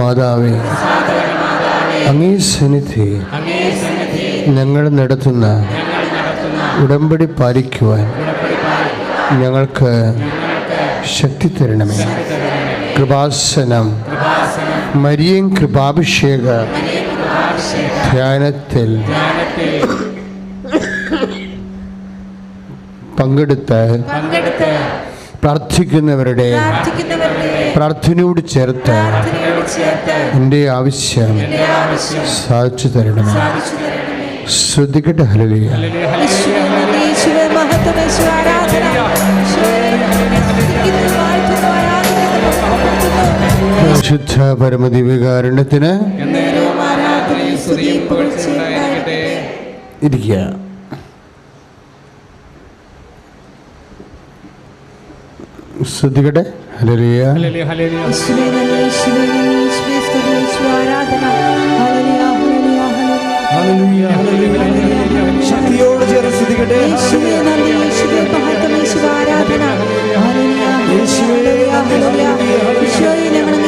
മാതാവേ, അങ്ങേ സന്നിധി ഞങ്ങൾ നടത്തുന്ന ഉടമ്പടി പാലിക്കുവാൻ ഞങ്ങൾക്ക് ശക്തി തരണമേ. കൃപാസനം മരിയൻ കൃപാഭിഷേക ധ്യാനത്തിൽ പങ്കെടുത്ത് പ്രാർത്ഥിക്കുന്നവരുടെ പ്രാർത്ഥനയോട് ചേർത്ത് എൻ്റെ ആവശ്യം സാധിച്ചു തരണമേ. ശ്രദ്ധിക്കട്ടെ. ഹല്ലേലൂയ. പരിശുദ്ധ പരമദിവ്യകാരുണ്യത്തിന് ഇരിക്കുക. ശ്രദ്ധിക്കട്ടെ. ഹല്ലേലൂയ. ശക്തിയോട് ചേർന്ന് ശ്രദ്ധിക്കട്ടെ.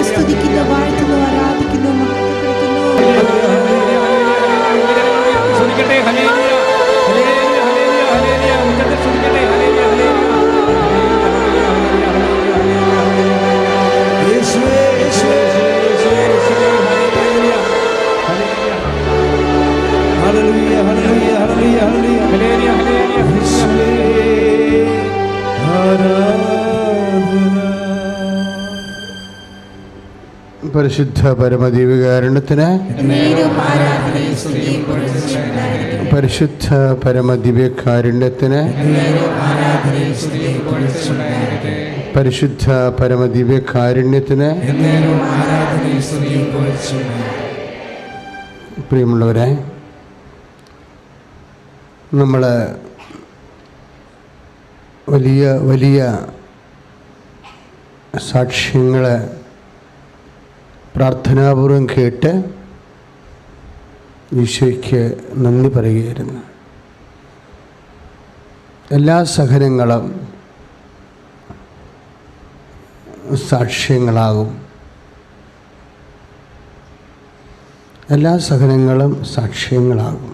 സ്തുതിക്കുന്നു, വാഴ്ത്തുന്നു, ആരാധിക്കുന്നു, പരിശുദ്ധ പരമദിവ്യകാരുണ്യത്തിന് പരിശുദ്ധ പരമദിവ്യകാരുണ്യത്തിന് പരിശുദ്ധ പരമദിവ്യകാരുണ്യത്തിന്. പ്രിയമുള്ളവരെ, നമ്മൾ വലിയ വലിയ സാക്ഷ്യങ്ങൾ പ്രാർത്ഥനാപൂർവം കേട്ട് ഈശോയ്ക്ക് നന്ദി പറയുകയായിരുന്നു. എല്ലാ സഹനങ്ങളും സാക്ഷ്യങ്ങളാകും. എല്ലാ സഹനങ്ങളും സാക്ഷ്യങ്ങളാകും.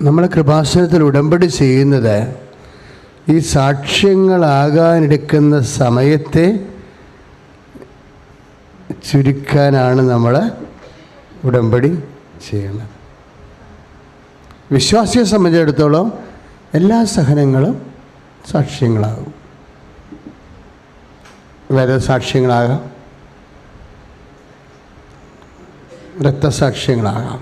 നമ്മൾ കൃപാസനത്തിൽ ഉടമ്പടി ചെയ്യുന്നത് ഈ സാക്ഷ്യങ്ങളാകാനെടുക്കുന്ന സമയത്തെ ചുരുക്കാനാണ് നമ്മൾ ഉടമ്പടി ചെയ്യുന്നത്. വിശ്വാസിയെ സംബന്ധിച്ചിടത്തോളം എല്ലാ സഹനങ്ങളും സാക്ഷ്യങ്ങളാകും. വേദസാക്ഷ്യങ്ങളാകാം, രക്തസാക്ഷ്യങ്ങളാകാം.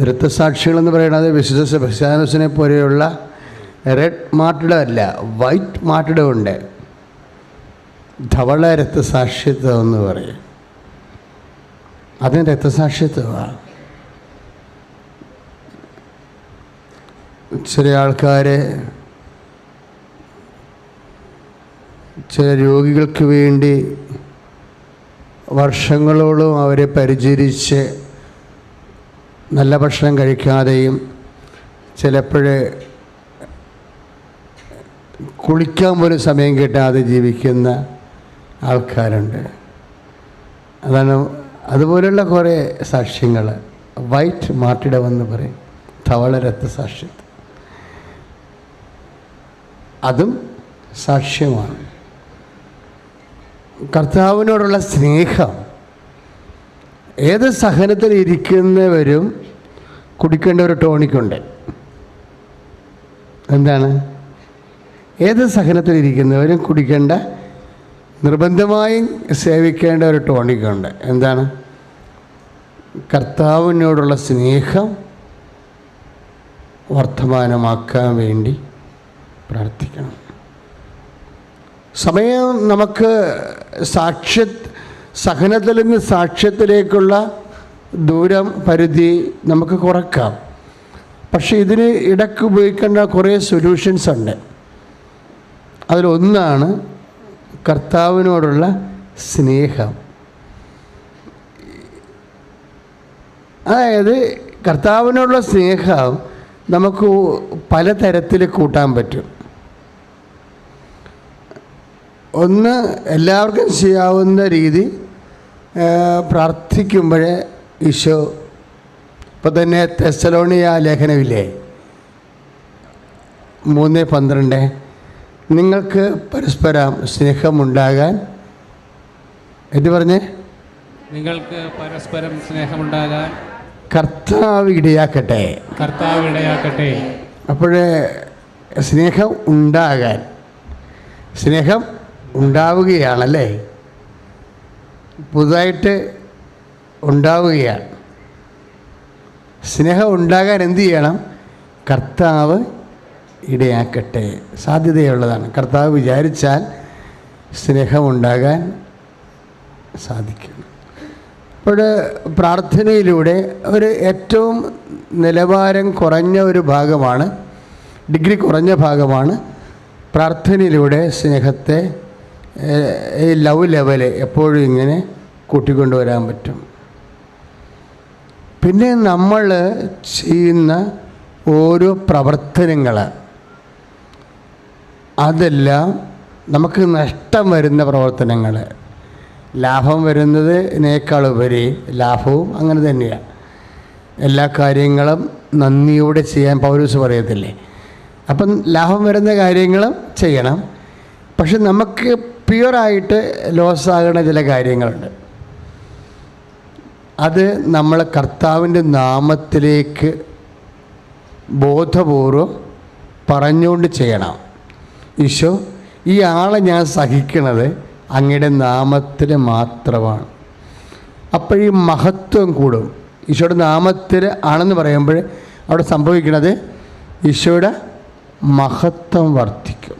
രക്തസാക്ഷികളെന്ന് പറയുന്നത് വിശുദ്ധ സെബസ്ത്യാനോസിനെ പോലെയുള്ള റെഡ് മാർട്ടിടം അല്ല, വൈറ്റ് മാർട്ടിടം ഉണ്ട്. ധവള രക്തസാക്ഷിത്വം എന്ന് പറയും. അതിന് രക്തസാക്ഷിത്വമാണ്. ചില ആൾക്കാർ ചില രോഗികൾക്ക് വേണ്ടി വർഷങ്ങളോളം അവരെ പരിചരിച്ച് നല്ല ഭക്ഷണം കഴിക്കാതെയും ചിലപ്പോൾ കുളിക്കാൻ പോലും സമയം കിട്ടാതെ ജീവിക്കുന്ന ആൾക്കാരുണ്ട്. അതാണ് അതുപോലെയുള്ള കുറേ സാക്ഷ്യങ്ങൾ വൈറ്റ് മാർട്ടിടം എന്ന് പറയും, ധവള രക്തസാക്ഷിത്വം. അതും സാക്ഷ്യമാണ്. കർത്താവിനോടുള്ള സ്നേഹം. ഏത് സഹനത്തിൽ ഇരിക്കുന്നവരും കുടിക്കേണ്ട ഒരു ടോണിക്കുണ്ട്. എന്താണ്? ഏത് സഹനത്തിലിരിക്കുന്നവരും കുടിക്കേണ്ട, നിർബന്ധമായും സേവിക്കേണ്ട ഒരു ടോണിക്കുണ്ട്. എന്താണ്? കർത്താവിനോടുള്ള സ്നേഹം വർത്തമാനമാക്കാൻ വേണ്ടി പ്രാർത്ഥിക്കണം. സമയം നമുക്ക് സഹനത്തിൽ നിന്ന് സാക്ഷ്യത്തിലേക്കുള്ള ദൂരം പരിധി നമുക്ക് കുറക്കാം. പക്ഷേ ഇതിന് ഇടയ്ക്ക് ഉപയോഗിക്കേണ്ട കുറേ സൊല്യൂഷൻസ് ഉണ്ട്. അതിലൊന്നാണ് കർത്താവിനോടുള്ള സ്നേഹം. അതായത് കർത്താവിനോടുള്ള സ്നേഹം നമുക്ക് പലതരത്തിൽ കൂട്ടാൻ പറ്റും. ഒന്ന് എല്ലാവർക്കും ചെയ്യാവുന്ന രീതി പ്രാർത്ഥിക്കുമ്പോഴേ ഈശോ ഇപ്പോൾ തന്നെ തെസ്സലോണിയ ലേഖനമില്ലേ 3:12 നിങ്ങൾക്ക് പരസ്പരം സ്നേഹമുണ്ടാകാൻ എന്ത് പറഞ്ഞേ? നിങ്ങൾക്ക് പരസ്പരം സ്നേഹമുണ്ടാകാൻ കർത്താവ് ഇടയാക്കട്ടെ. കർത്താവ് ഇടയാക്കട്ടെ. അപ്പോഴേ സ്നേഹം ഉണ്ടാകാൻ, സ്നേഹം ഉണ്ടാവുകയാണല്ലേ, പുതുതായിട്ട് ഉണ്ടാവുകയാണ്. സ്നേഹം ഉണ്ടാകാൻ എന്ത് ചെയ്യണം? കർത്താവ് ഇടയാക്കട്ടെ. സാധ്യതയുള്ളതാണ്. കർത്താവ് വിചാരിച്ചാൽ സ്നേഹമുണ്ടാകാൻ സാധിക്കും. അപ്പോൾ പ്രാർത്ഥനയിലൂടെ ഒരു ഏറ്റവും നിലവാരം കുറഞ്ഞ ഒരു ഭാഗമാണ്, ഡിഗ്രി കുറഞ്ഞ ഭാഗമാണ് പ്രാർത്ഥനയിലൂടെ സ്നേഹത്തെ ഈ ലവ് ലെവല് എപ്പോഴും ഇങ്ങനെ കൂട്ടിക്കൊണ്ടുവരാൻ പറ്റും. പിന്നെ നമ്മൾ ചെയ്യുന്ന ഓരോ പ്രവർത്തനങ്ങൾ അതെല്ലാം നമുക്ക് നഷ്ടം വരുന്ന പ്രവർത്തനങ്ങൾ, ലാഭം വരുന്നതിനേക്കാളുപരി ലാഭവും അങ്ങനെ തന്നെയാണ്. എല്ലാ കാര്യങ്ങളും നന്ദിയോടെ ചെയ്യാൻ പൗലോസ് പറയത്തില്ലേ? അപ്പം ലാഭം വരുന്ന കാര്യങ്ങളും ചെയ്യണം. പക്ഷെ നമുക്ക് പ്യുവറായിട്ട് ലോസാകുന്ന ചില കാര്യങ്ങളുണ്ട്. അത് നമ്മൾ കർത്താവിൻ്റെ നാമത്തിലേക്ക് ബോധപൂർവം പറഞ്ഞുകൊണ്ട് ചെയ്യണം. ഈശോ, ഈ ആളെ ഞാൻ സഹിക്കുന്നത് അങ്ങയുടെ നാമത്തിൽ മാത്രമാണ്. അപ്പോൾ ഈ മഹത്വം കൂടും. ഈശോയുടെ നാമത്തിൽ ആണെന്ന് പറയുമ്പോൾ അവിടെ സംഭവിക്കുന്നത് ഈശോയുടെ മഹത്വം വർദ്ധിക്കും.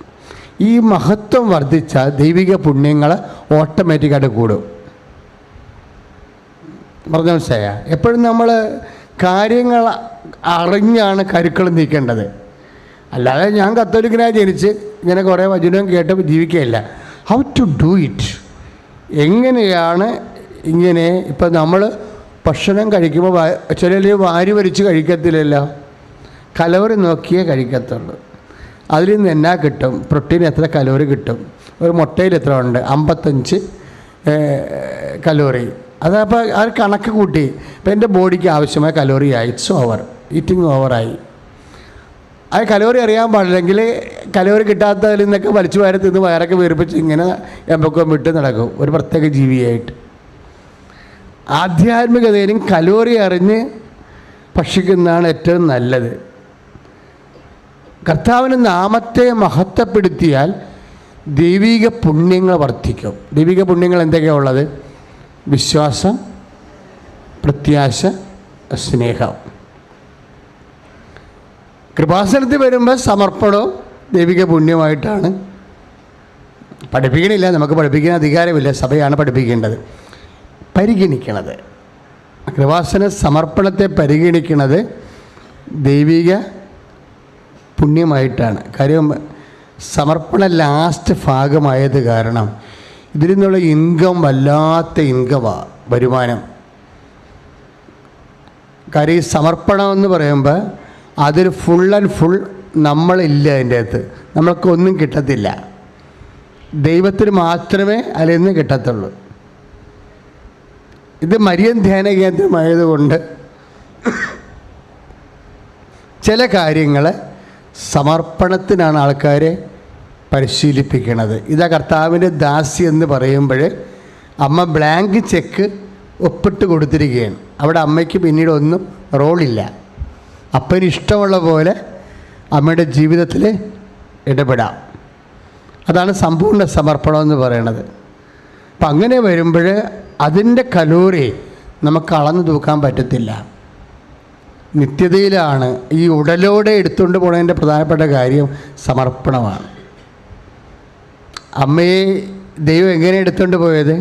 ഈ മഹത്വം വർദ്ധിച്ചാൽ ദൈവിക പുണ്യങ്ങൾ ഓട്ടോമാറ്റിക്കായിട്ട് കൂടും. പറഞ്ഞ മനസ്സിലായ? എപ്പോഴും നമ്മൾ കാര്യങ്ങൾ അറിഞ്ഞാണ് കരുക്കൾ നീക്കേണ്ടത്. അല്ലാതെ ഞാൻ കത്തോലിക്കനായി ജനിച്ച് ഇങ്ങനെ കുറേ വചനം കേട്ട് ജീവിക്കുകയില്ല. ഹൗ ടു ഡു ഇറ്റ്, എങ്ങനെയാണ് ഇങ്ങനെ. ഇപ്പം നമ്മൾ ഭക്ഷണം കഴിക്കുമ്പോൾ ചിലർ വാരി വരിച്ച് കഴിക്കത്തില്ലല്ലോ, കലോറി നോക്കിയേ കഴിക്കത്തുള്ളൂ. അതിൽ നിന്ന് എന്നാ കിട്ടും? പ്രോട്ടീൻ എത്ര കലോറി കിട്ടും? ഒരു മുട്ടയിൽ എത്ര ഉണ്ട്? 55 കലോറി. അതപ്പോൾ ആ കണക്ക് കൂട്ടി ഇപ്പം എൻ്റെ ബോഡിക്ക് ആവശ്യമായ കലോറി ആയി, ഇറ്റ്സ് ഓവർ, ഈറ്റിംഗ് ഓവറായി. ആ കലോറി അറിയാൻ പാടില്ലെങ്കിൽ കലോറി കിട്ടാത്തതിൽ നിന്നൊക്കെ വലിച്ചു വാരി തിന്ന് വയറൊക്കെ വീർപ്പിച്ച് ഇങ്ങനെ എമ്പക്കം വിട്ട് നടക്കും ഒരു പ്രത്യേക ജീവിയായിട്ട്. ആധ്യാത്മികതയിലും കലോറി അറിഞ്ഞ് ഭക്ഷിക്കുന്നതാണ് ഏറ്റവും നല്ലത്. കർത്താവിൻ്റെ നാമത്തെ മഹത്വപ്പെടുത്തിയാൽ ദൈവിക പുണ്യങ്ങൾ വർദ്ധിക്കും. ദൈവിക പുണ്യങ്ങൾ എന്തൊക്കെയാണ് ഉള്ളത്? വിശ്വാസം, പ്രത്യാശ, സ്നേഹം. കൃപാസനത്തിൽ വരുമ്പോൾ സമർപ്പണവും ദൈവിക പുണ്യമായിട്ടാണ്. പഠിപ്പിക്കണില്ല, നമുക്ക് പഠിപ്പിക്കാൻ അധികാരമില്ല, സഭയാണ് പഠിപ്പിക്കേണ്ടത്, പരിഗണിക്കണത്. കൃപാസന സമർപ്പണത്തെ പരിഗണിക്കുന്നത് ദൈവിക പുണ്യമായിട്ടാണ്. കാര്യം സമർപ്പണ ലാസ്റ്റ് ഭാഗമായത് കാരണം ഇതിൽ നിന്നുള്ള ഇൻകം വല്ലാത്ത ഇൻകമാണ്, വരുമാനം. കാര്യം ഈ സമർപ്പണം എന്ന് പറയുമ്പോൾ അതിൽ ഫുൾ ആൻഡ് ഫുൾ നമ്മളില്ല, അതിൻ്റെ അകത്ത് നമ്മൾക്കൊന്നും കിട്ടത്തില്ല. ദൈവത്തിന് മാത്രമേ അതിൽ നിന്ന് കിട്ടത്തുള്ളൂ. ഇത് മരിയൻ ധ്യാന കേന്ദ്രമായതുകൊണ്ട് ചില കാര്യങ്ങൾ സമർപ്പണത്തിനാണ് ആൾക്കാരെ പരിശീലിപ്പിക്കുന്നത്. ഇതാ കർത്താവിൻ്റെ ദാസി എന്ന് പറയുമ്പോൾ അമ്മ ബ്ലാങ്ക് ചെക്ക് ഒപ്പിട്ട് കൊടുത്തിരിക്കുകയാണ്. അവിടെ അമ്മയ്ക്ക് പിന്നീട് ഒന്നും റോളില്ല. അപ്പന് ഇഷ്ടമുള്ള പോലെ അമ്മയുടെ ജീവിതത്തിൽ ഇടപെടാം. അതാണ് സമ്പൂർണ്ണ സമർപ്പണം എന്ന് പറയുന്നത്. അപ്പം അങ്ങനെ വരുമ്പോൾ അതിൻ്റെ കലോറി നമുക്ക് അളന്നു തൂക്കാൻ പറ്റത്തില്ല. നിത്യതയിലാണ് ഈ ഉടലോടെ എടുത്തുകൊണ്ട് പോകുന്നതിൻ്റെ പ്രധാനപ്പെട്ട കാര്യം സമർപ്പണമാണ്. അമ്മയെ ദൈവം എങ്ങനെ എടുത്തുകൊണ്ട് പോയത്?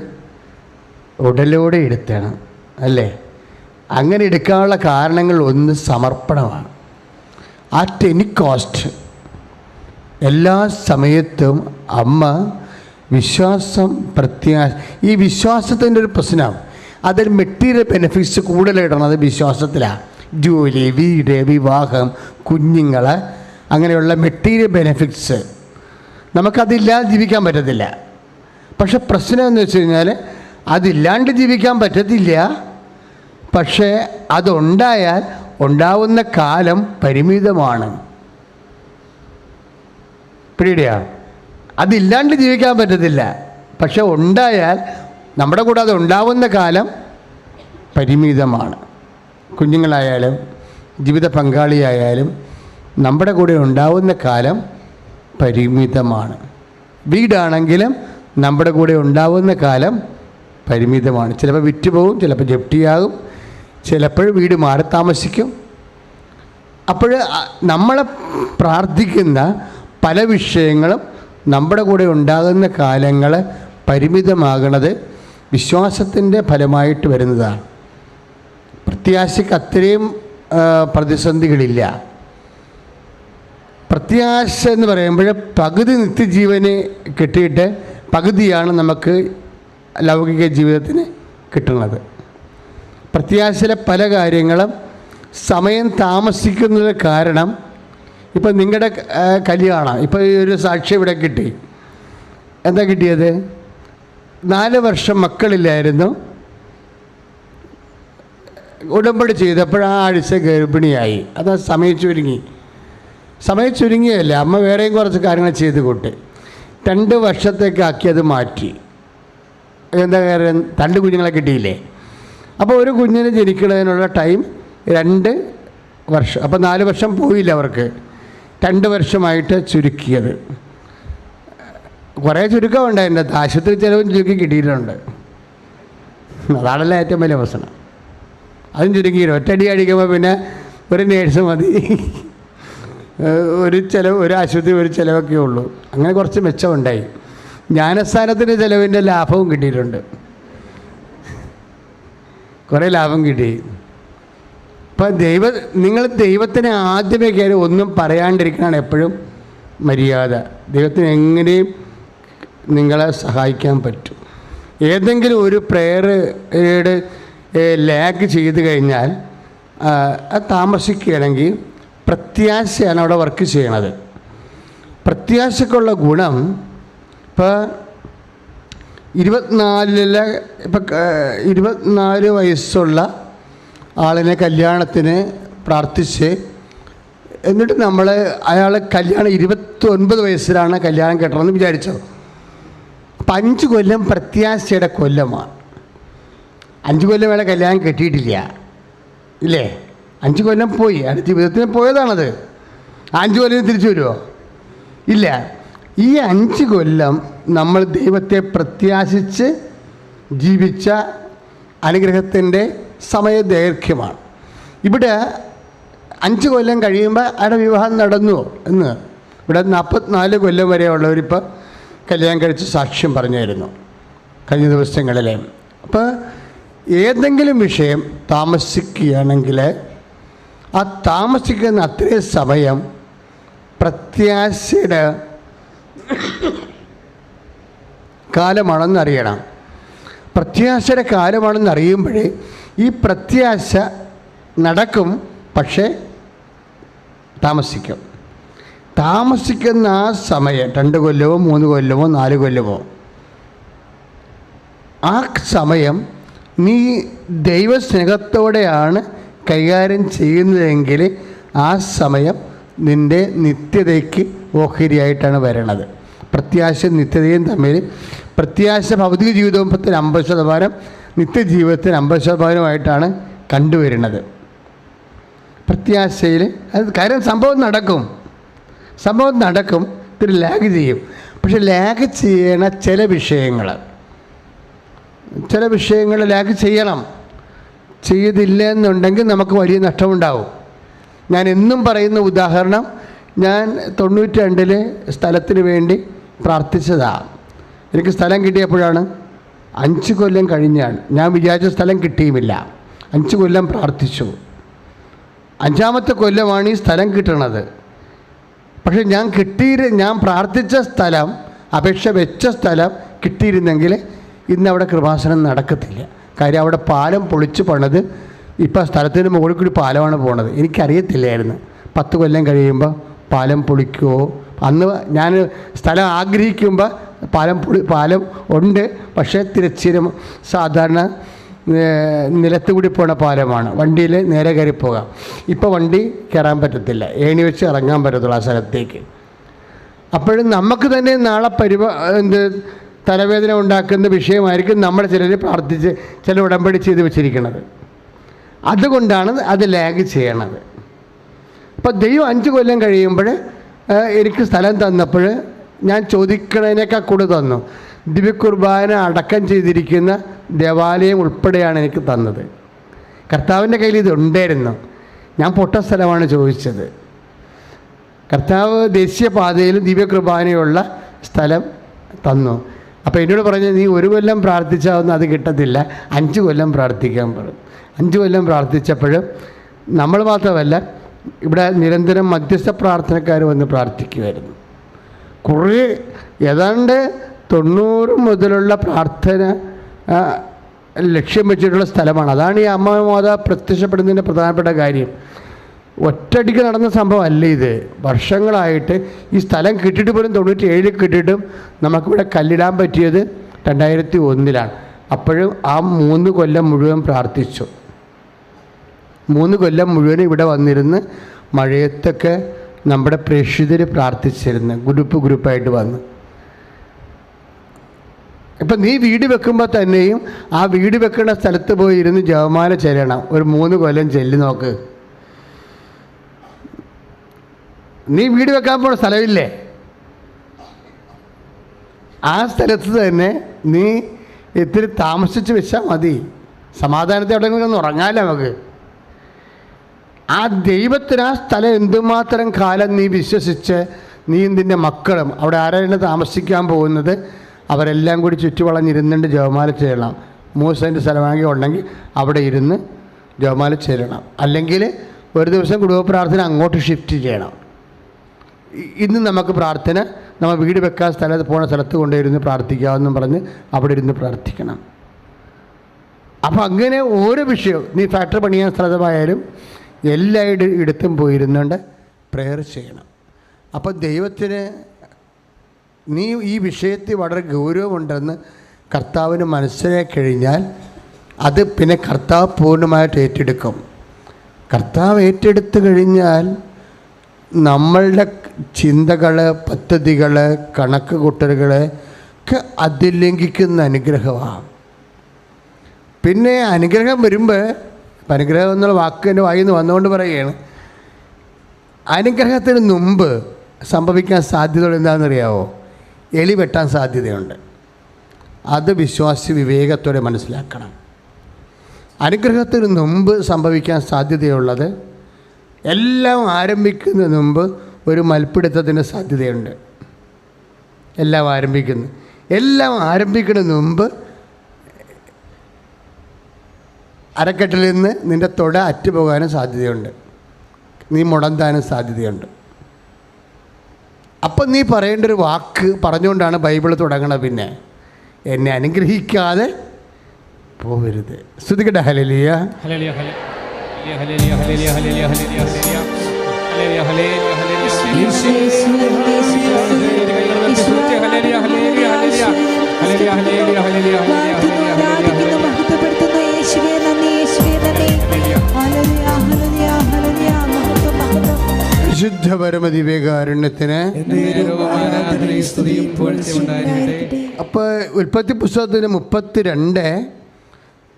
ഉടലോടെ എടുത്താണ് അല്ലേ? അങ്ങനെ എടുക്കാനുള്ള കാരണങ്ങൾ ഒന്ന് സമർപ്പണമാണ്. അറ്റ് എനി കോസ്റ്റ് എല്ലാ സമയത്തും അമ്മ വിശ്വാസം, പ്രത്യാശ. ഈ വിശ്വാസത്തിൻ്റെ ഒരു പ്രശ്നം, അതിൽ മെറ്റീരിയൽ ബെനിഫിറ്റ്സ് കൂടുതലിടണത് വിശ്വാസത്തിലാണ്. ജോലി, വീട്, വിവാഹം, കുഞ്ഞുങ്ങൾ, അങ്ങനെയുള്ള മെറ്റീരിയൽ ബെനിഫിറ്റ്സ് നമുക്കതില്ലാതെ ജീവിക്കാൻ പറ്റത്തില്ല. പക്ഷെ പ്രശ്നം എന്ന് വെച്ച് കഴിഞ്ഞാൽ അതില്ലാണ്ട് ജീവിക്കാൻ പറ്റത്തില്ല. പക്ഷേ അതുണ്ടായാൽ ഉണ്ടാവുന്ന കാലം പരിമിതമാണ്. പിടിയാ, അതില്ലാണ്ട് ജീവിക്കാൻ പറ്റത്തില്ല. പക്ഷെ ഉണ്ടായാൽ നമ്മുടെ കൂടെ അത് ഉണ്ടാവുന്ന കാലം പരിമിതമാണ്. കുഞ്ഞുങ്ങളായാലും ജീവിത പങ്കാളിയായാലും നമ്മുടെ കൂടെ ഉണ്ടാവുന്ന കാലം പരിമിതമാണ്. വീടാണെങ്കിലും നമ്മുടെ കൂടെ ഉണ്ടാവുന്ന കാലം പരിമിതമാണ്. ചിലപ്പോൾ വിറ്റുപോകും, ചിലപ്പോൾ ജപ്തിയാകും, ചിലപ്പോൾ വീട് മാറി താമസിക്കും. അപ്പോൾ നമ്മളെ പ്രാർത്ഥിക്കുന്ന പല വിഷയങ്ങളും നമ്മുടെ കൂടെ ഉണ്ടാകുന്ന കാലങ്ങൾ പരിമിതമാകുന്നത് വിശ്വാസത്തിൻ്റെ ഫലമായിട്ട് വരുന്നതാണ്. പ്രത്യാശയ്ക്ക് അത്രയും പ്രതിസന്ധികളില്ല. പ്രത്യാശ എന്ന് പറയുമ്പോൾ പകുതി നിത്യജീവന് കിട്ടിയിട്ട് പകുതിയാണ് നമുക്ക് ലൗകിക ജീവിതത്തിന് കിട്ടുന്നത്. പ്രത്യാശയിലെ പല കാര്യങ്ങളും സമയം താമസിക്കുന്നത് കാരണം, ഇപ്പം നിങ്ങളുടെ കല്യാണം, ഇപ്പോൾ ഈ ഒരു സാക്ഷി ഇവിടെ കിട്ടി. എന്താ കിട്ടിയത്? 4 വർഷം മക്കളില്ലായിരുന്നു. ഉടമ്പടി ചെയ്തപ്പോൾ ആ ആഴ്ച ഗർഭിണിയായി. അത് സമയം ചുരുങ്ങിയല്ല, അമ്മ വേറെയും കുറച്ച് കാര്യങ്ങൾ ചെയ്ത് കൂട്ടി 2 വർഷത്തേക്കാക്കി അത് മാറ്റി. എന്താ കാര്യം? 2 കുഞ്ഞുങ്ങളെ കിട്ടിയില്ലേ? അപ്പോൾ ഒരു കുഞ്ഞിന് ജനിക്കുന്നതിനുള്ള ടൈം 2 വർഷം. അപ്പോൾ 4 വർഷം പോയില്ല അവർക്ക്. 2 വർഷമായിട്ട് ചുരുക്കിയത്. കുറേ ചുരുക്കമുണ്ട്. എൻ്റെ ആശുപത്രി ചിലവും ചുരുക്കി കിട്ടിയിട്ടുണ്ട്. അതാണല്ലോ ഏറ്റവും വലിയ പ്രശ്നം. അതും ചുരുക്കിയില്ല. ഒറ്റയടി അടിക്കുമ്പോൾ പിന്നെ ഒരു നേഴ്സ് മതി, ഒരു ആശുപത്രി ഒരു ചിലവൊക്കെ ഉള്ളൂ. അങ്ങനെ കുറച്ച് മെച്ചമുണ്ടായി. ജ്ഞാനസ്ഥാനത്തിൻ്റെ ചിലവിൻ്റെ ലാഭവും കിട്ടിയിട്ടുണ്ട്. കുറേ ലാഭം കിട്ടി. ഇപ്പം നിങ്ങൾ ദൈവത്തിന് ആദ്യമേ കയറി ഒന്നും പറയാണ്ടിരിക്കണതാണ് എപ്പോഴും മര്യാദ. ദൈവത്തിന് എങ്ങനെയും നിങ്ങളെ സഹായിക്കാൻ പറ്റും. ഏതെങ്കിലും ഒരു പ്രേയറുടെ ലാഗ് ചെയ്ത് കഴിഞ്ഞാൽ അത് താമസിക്കുകയാണെങ്കിൽ പ്രത്യാശയാണ് അവിടെ വർക്ക് ചെയ്യണത്. പ്രത്യാശക്കുള്ള ഗുണം, ഇപ്പോൾ 24 വയസ്സുള്ള ആളിനെ കല്യാണത്തിന് പ്രാർത്ഥിച്ച്, എന്നിട്ട് അയാൾ കല്യാണം 29 വയസ്സിലാണ് കല്യാണം കെട്ടണമെന്ന് വിചാരിച്ചത്. അപ്പം 5 കൊല്ലം പ്രത്യാശയുടെ കൊല്ലമാണ്. 5 കൊല്ലം വേള കല്യാണം കെട്ടിയിട്ടില്ല, ഇല്ലേ? 5 കൊല്ലം പോയി, അയാളുടെ ജീവിതത്തിന് പോയതാണത്. 5 കൊല്ലം തിരിച്ചു വരുമോ? ഇല്ല. ഈ 5 കൊല്ലം നമ്മൾ ദൈവത്തെ പ്രത്യാശിച്ച് ജീവിച്ച അനുഗ്രഹത്തിൻ്റെ സമയദൈർഘ്യമാണ്. ഇവിടെ 5 കൊല്ലം കഴിയുമ്പോൾ അയാളുടെ വിവാഹം നടന്നു എന്ന് ഇവിടെ 44 കൊല്ലം വരെയുള്ളവരിപ്പോൾ കല്യാണം കഴിച്ച് സാക്ഷ്യം പറഞ്ഞായിരുന്നു കഴിഞ്ഞ ദിവസങ്ങളിലെ. അപ്പോൾ ഏതെങ്കിലും വിഷയം താമസിക്കുകയാണെങ്കിൽ ആ താമസിക്കുന്ന അത്രയും സമയം പ്രത്യാശയുടെ കാലമാണെന്നറിയണം. പ്രത്യാശയുടെ കാലമാണെന്നറിയുമ്പോഴേ ഈ പ്രത്യാശ നടക്കും, പക്ഷേ താമസിക്കുന്ന ആ സമയം 2 കൊല്ലമോ 3 കൊല്ലമോ 4 കൊല്ലമോ ആ സമയം നീ ദൈവസ്നേഹത്തോടെയാണ് കൈകാര്യം ചെയ്യുന്നതെങ്കിൽ ആ സമയം നിൻ്റെ നിത്യതയ്ക്ക് ഓഹരിയായിട്ടാണ് വരണത്. പ്രത്യാശ നിത്യതയും തമ്മിൽ, പ്രത്യാശ ഭൗതിക ജീവിതത്തിൽ 50%, നിത്യജീവിതത്തിൽ 50%ആയിട്ടാണ് കണ്ടുവരുന്നത്. പ്രത്യാശയിൽ അത് കാര്യം സംഭവം നടക്കും, ഇത്തിരി ലാഗ് ചെയ്യും. പക്ഷെ ലാഗ് ചെയ്യണ ചില വിഷയങ്ങൾ ലാഗ് ചെയ്യണം. ചെയ്തില്ല എന്നുണ്ടെങ്കിൽ നമുക്ക് വലിയ നഷ്ടമുണ്ടാവും. ഞാൻ എന്നും പറയുന്ന ഉദാഹരണം, ഞാൻ 92 സ്ഥലത്തിന് വേണ്ടി പ്രാർത്ഥിച്ചതാണ്. എനിക്ക് സ്ഥലം കിട്ടിയപ്പോഴാണ് 5 കൊല്ലം കഴിഞ്ഞാണ്. ഞാൻ വിചാരിച്ച സ്ഥലം കിട്ടിയുമില്ല. 5 കൊല്ലം പ്രാർത്ഥിച്ചു. 5ാമത്തെ കൊല്ലമാണ് ഈ സ്ഥലം കിട്ടണത്. പക്ഷെ ഞാൻ പ്രാർത്ഥിച്ച സ്ഥലം, അപേക്ഷ വെച്ച സ്ഥലം കിട്ടിയിരുന്നെങ്കിൽ ഇന്നവിടെ കൃപാസനം നടക്കത്തില്ല. കാര്യം അവിടെ പാലം പൊളിച്ച് പണിത് ഇപ്പോൾ സ്ഥലത്തിന് മുകളിൽ കൂടി പാലമാണ് പോണത്. എനിക്കറിയത്തില്ലായിരുന്നു 10 കൊല്ലം കഴിയുമ്പോൾ പാലം പൊളിക്കുമോ. അന്ന് ഞാൻ സ്ഥലം ആഗ്രഹിക്കുമ്പോൾ പാലം ഉണ്ട്, പക്ഷേ തിരശ്ചീനം സാധാരണ നിലത്ത് കൂടി പോണ പാലമാണ്. വണ്ടിയിൽ നേരെ കയറി പോകാം. ഇപ്പോൾ വണ്ടി കയറാൻ പറ്റത്തില്ല, ഏണി വെച്ച് ഇറങ്ങാൻ പറ്റത്തുള്ളൂ ആ സ്ഥലത്തേക്ക്. അപ്പോഴും നമുക്ക് തന്നെ നാളെ തലവേദന ഉണ്ടാക്കുന്ന വിഷയമായിരിക്കും നമ്മൾ ചിലർ പ്രാർത്ഥിച്ച് ചില ഉടമ്പടി ചെയ്ത് വെച്ചിരിക്കുന്നത്. അതുകൊണ്ടാണ് അത് ലാഗ് ചെയ്യണത്. അപ്പോൾ ദൈവം 5 കൊല്ലം കഴിയുമ്പോൾ എനിക്ക് സ്ഥലം തന്നപ്പോൾ ഞാൻ ചോദിക്കണതിനേക്കാൾ കൂടുതൽ തന്നു. ദിവ്യകുർബാന അടക്കം ചെയ്തിരിക്കുന്ന ദേവാലയം ഉൾപ്പെടെയാണ് എനിക്ക് തന്നത്. കർത്താവിൻ്റെ കയ്യിൽ ഇത് ഉണ്ടായിരുന്നു. ഞാൻ പൊട്ട സ്ഥലമാണ് ചോദിച്ചത്. കർത്താവ് ദേശീയപാതയിൽ ദിവ്യകുർബാനയുള്ള സ്ഥലം തന്നു. അപ്പോൾ എന്നോട് പറഞ്ഞു, നീ 1 കൊല്ലം പ്രാർത്ഥിച്ചാവുന്ന അത് കിട്ടത്തില്ല, 5 കൊല്ലം പ്രാർത്ഥിക്കാൻ പറഞ്ഞു. 5 കൊല്ലം പ്രാർത്ഥിച്ചപ്പോഴും നമ്മൾ മാത്രമല്ല, ഇവിടെ നിരന്തരം മധ്യസ്ഥ പ്രാർത്ഥനക്കാർ വന്ന് പ്രാർത്ഥിക്കുമായിരുന്നു. കുറേ ഏതാണ്ട് 90 മുതലുള്ള പ്രാർത്ഥന ലക്ഷ്യം വെച്ചിട്ടുള്ള സ്ഥലമാണ്. അതാണ് ഈ അമ്മ മാതാ പ്രത്യക്ഷപ്പെടുന്നതിൻ്റെ പ്രധാനപ്പെട്ട കാര്യം. ഒറ്റയടിക്ക് നടന്ന സംഭവമല്ല ഇത്. വർഷങ്ങളായിട്ട് ഈ സ്ഥലം കിട്ടിയിട്ട് പോലും 97 കിട്ടിയിട്ടും നമുക്കിവിടെ കല്ലിടാൻ പറ്റിയത് 2001 അപ്പോഴും ആ 3 കൊല്ലം മുഴുവൻ പ്രാർത്ഥിച്ചു. 3 കൊല്ലം മുഴുവൻ ഇവിടെ വന്നിരുന്ന് മഴയത്തൊക്കെ നമ്മുടെ പ്രേക്ഷിതർ പ്രാർത്ഥിച്ചിരുന്നു, ഗ്രൂപ്പായിട്ട് വന്ന്. ഇപ്പം നീ വീട് വെക്കുമ്പോൾ തന്നെയും ആ വീട് വെക്കുന്ന സ്ഥലത്ത് പോയി ഇരുന്ന് ജപമാല ചെല്ലണം. ഒരു 3 കൊല്ലം ചെല്ലി നോക്ക്. നീ വീട് വെക്കാൻ പോണ സ്ഥലമില്ലേ, ആ സ്ഥലത്ത് തന്നെ നീ ഇത്തിരി താമസിച്ച് വെച്ചാൽ മതി. സമാധാനത്തെ എവിടെയെങ്കിലും ഒന്ന് ഉറങ്ങാമല്ലോ നമുക്ക്. ആ ദൈവത്തിന് ആ സ്ഥലം എന്തുമാത്രം കാലം നീ വിശ്വസിച്ച് നീ നിൻ്റെ മക്കളും അവിടെ ആരാണ് താമസിക്കാൻ പോകുന്നത് അവരെല്ലാം കൂടി ചുറ്റുവളഞ്ഞിരുന്നുണ്ട് ജപമാല ചെയ്യണം. 3 സെൻറ്റ് സ്ഥലമാണെങ്കിൽ ഉണ്ടെങ്കിൽ അവിടെ ഇരുന്ന് ജപമാല ചെയ്യണം. അല്ലെങ്കിൽ ഒരു ദിവസം കുടുംബ പ്രാർത്ഥന അങ്ങോട്ട് ഷിഫ്റ്റ് ചെയ്യണം. ഇന്ന് നമുക്ക് പ്രാർത്ഥന നമ്മൾ വീട് വെക്കാൻ പോണ സ്ഥലത്ത് കൊണ്ടിരുന്ന് പ്രാർത്ഥിക്കാമെന്നും പറഞ്ഞ് അവിടെ ഇരുന്ന് പ്രാർത്ഥിക്കണം. അപ്പോൾ അങ്ങനെ ഓരോ വിഷയവും നീ ഫാക്ടറി പണിയാൻ സ്ഥലമായാലും എല്ലാ ഇടത്തും പോയിരുന്നുകൊണ്ട് പ്രെയർ ചെയ്യണം. അപ്പോൾ ദൈവത്തിന് നീ ഈ വിഷയത്തിൽ വളരെ ഗൗരവമുണ്ടെന്ന് കർത്താവിന് മനസ്സിലാക്കി കഴിഞ്ഞാൽ അത് പിന്നെ കർത്താവ് പൂർണ്ണമായിട്ട് ഏറ്റെടുക്കും. കർത്താവ് ഏറ്റെടുത്ത് കഴിഞ്ഞാൽ നമ്മളുടെ ചിന്തകൾ, പദ്ധതികൾ, കണക്ക് കൂട്ടലുകളൊക്കെ അതിലംഘിക്കുന്ന അനുഗ്രഹമാണ്. പിന്നെ അനുഗ്രഹം വരുമ്പോൾ, അനുഗ്രഹം എന്നുള്ള വാക്ക് എൻ്റെ വായിൽ നിന്ന് വന്നുകൊണ്ട് പറയുകയാണ്, അനുഗ്രഹത്തിന് മുമ്പ് സംഭവിക്കാൻ സാധ്യതകൾ എന്താണെന്നറിയാമോ? എലി വെട്ടാൻ സാധ്യതയുണ്ട്. അത് വിശ്വാസി വിവേകത്തോടെ മനസ്സിലാക്കണം. അനുഗ്രഹത്തിന് മുമ്പ് സംഭവിക്കാൻ സാധ്യതയുള്ളത്, എല്ലാം ആരംഭിക്കുന്നതിന് മുമ്പ് ഒരു മൽപ്പിടുത്തത്തിൻ്റെ സാധ്യതയുണ്ട്. എല്ലാം ആരംഭിക്കുന്നതിന് മുമ്പ് അരക്കെട്ടിൽ നിന്ന് നിൻ്റെ തൊട അറ്റുപോകാനും സാധ്യതയുണ്ട്, നീ മുടന്താനും സാധ്യതയുണ്ട്. അപ്പം നീ പറയേണ്ട ഒരു വാക്ക് പറഞ്ഞുകൊണ്ടാണ് ബൈബിൾ തുടങ്ങണത്. പിന്നെ എന്നെ അനുഗ്രഹിക്കാതെ പോകരുത്. സ്തുതിക്കട്ടെ. Hallelujah, hallelujah, hallelujah, hallelujah, hallelujah, hallelujah, hallelujah, hallelujah, hallelujah, വിശുദ്ധ പരമദിവ്യകാരുണ്യത്തിന്. അപ്പോൾ ഉൽപ്പത്തി പുസ്തകത്തിന് 32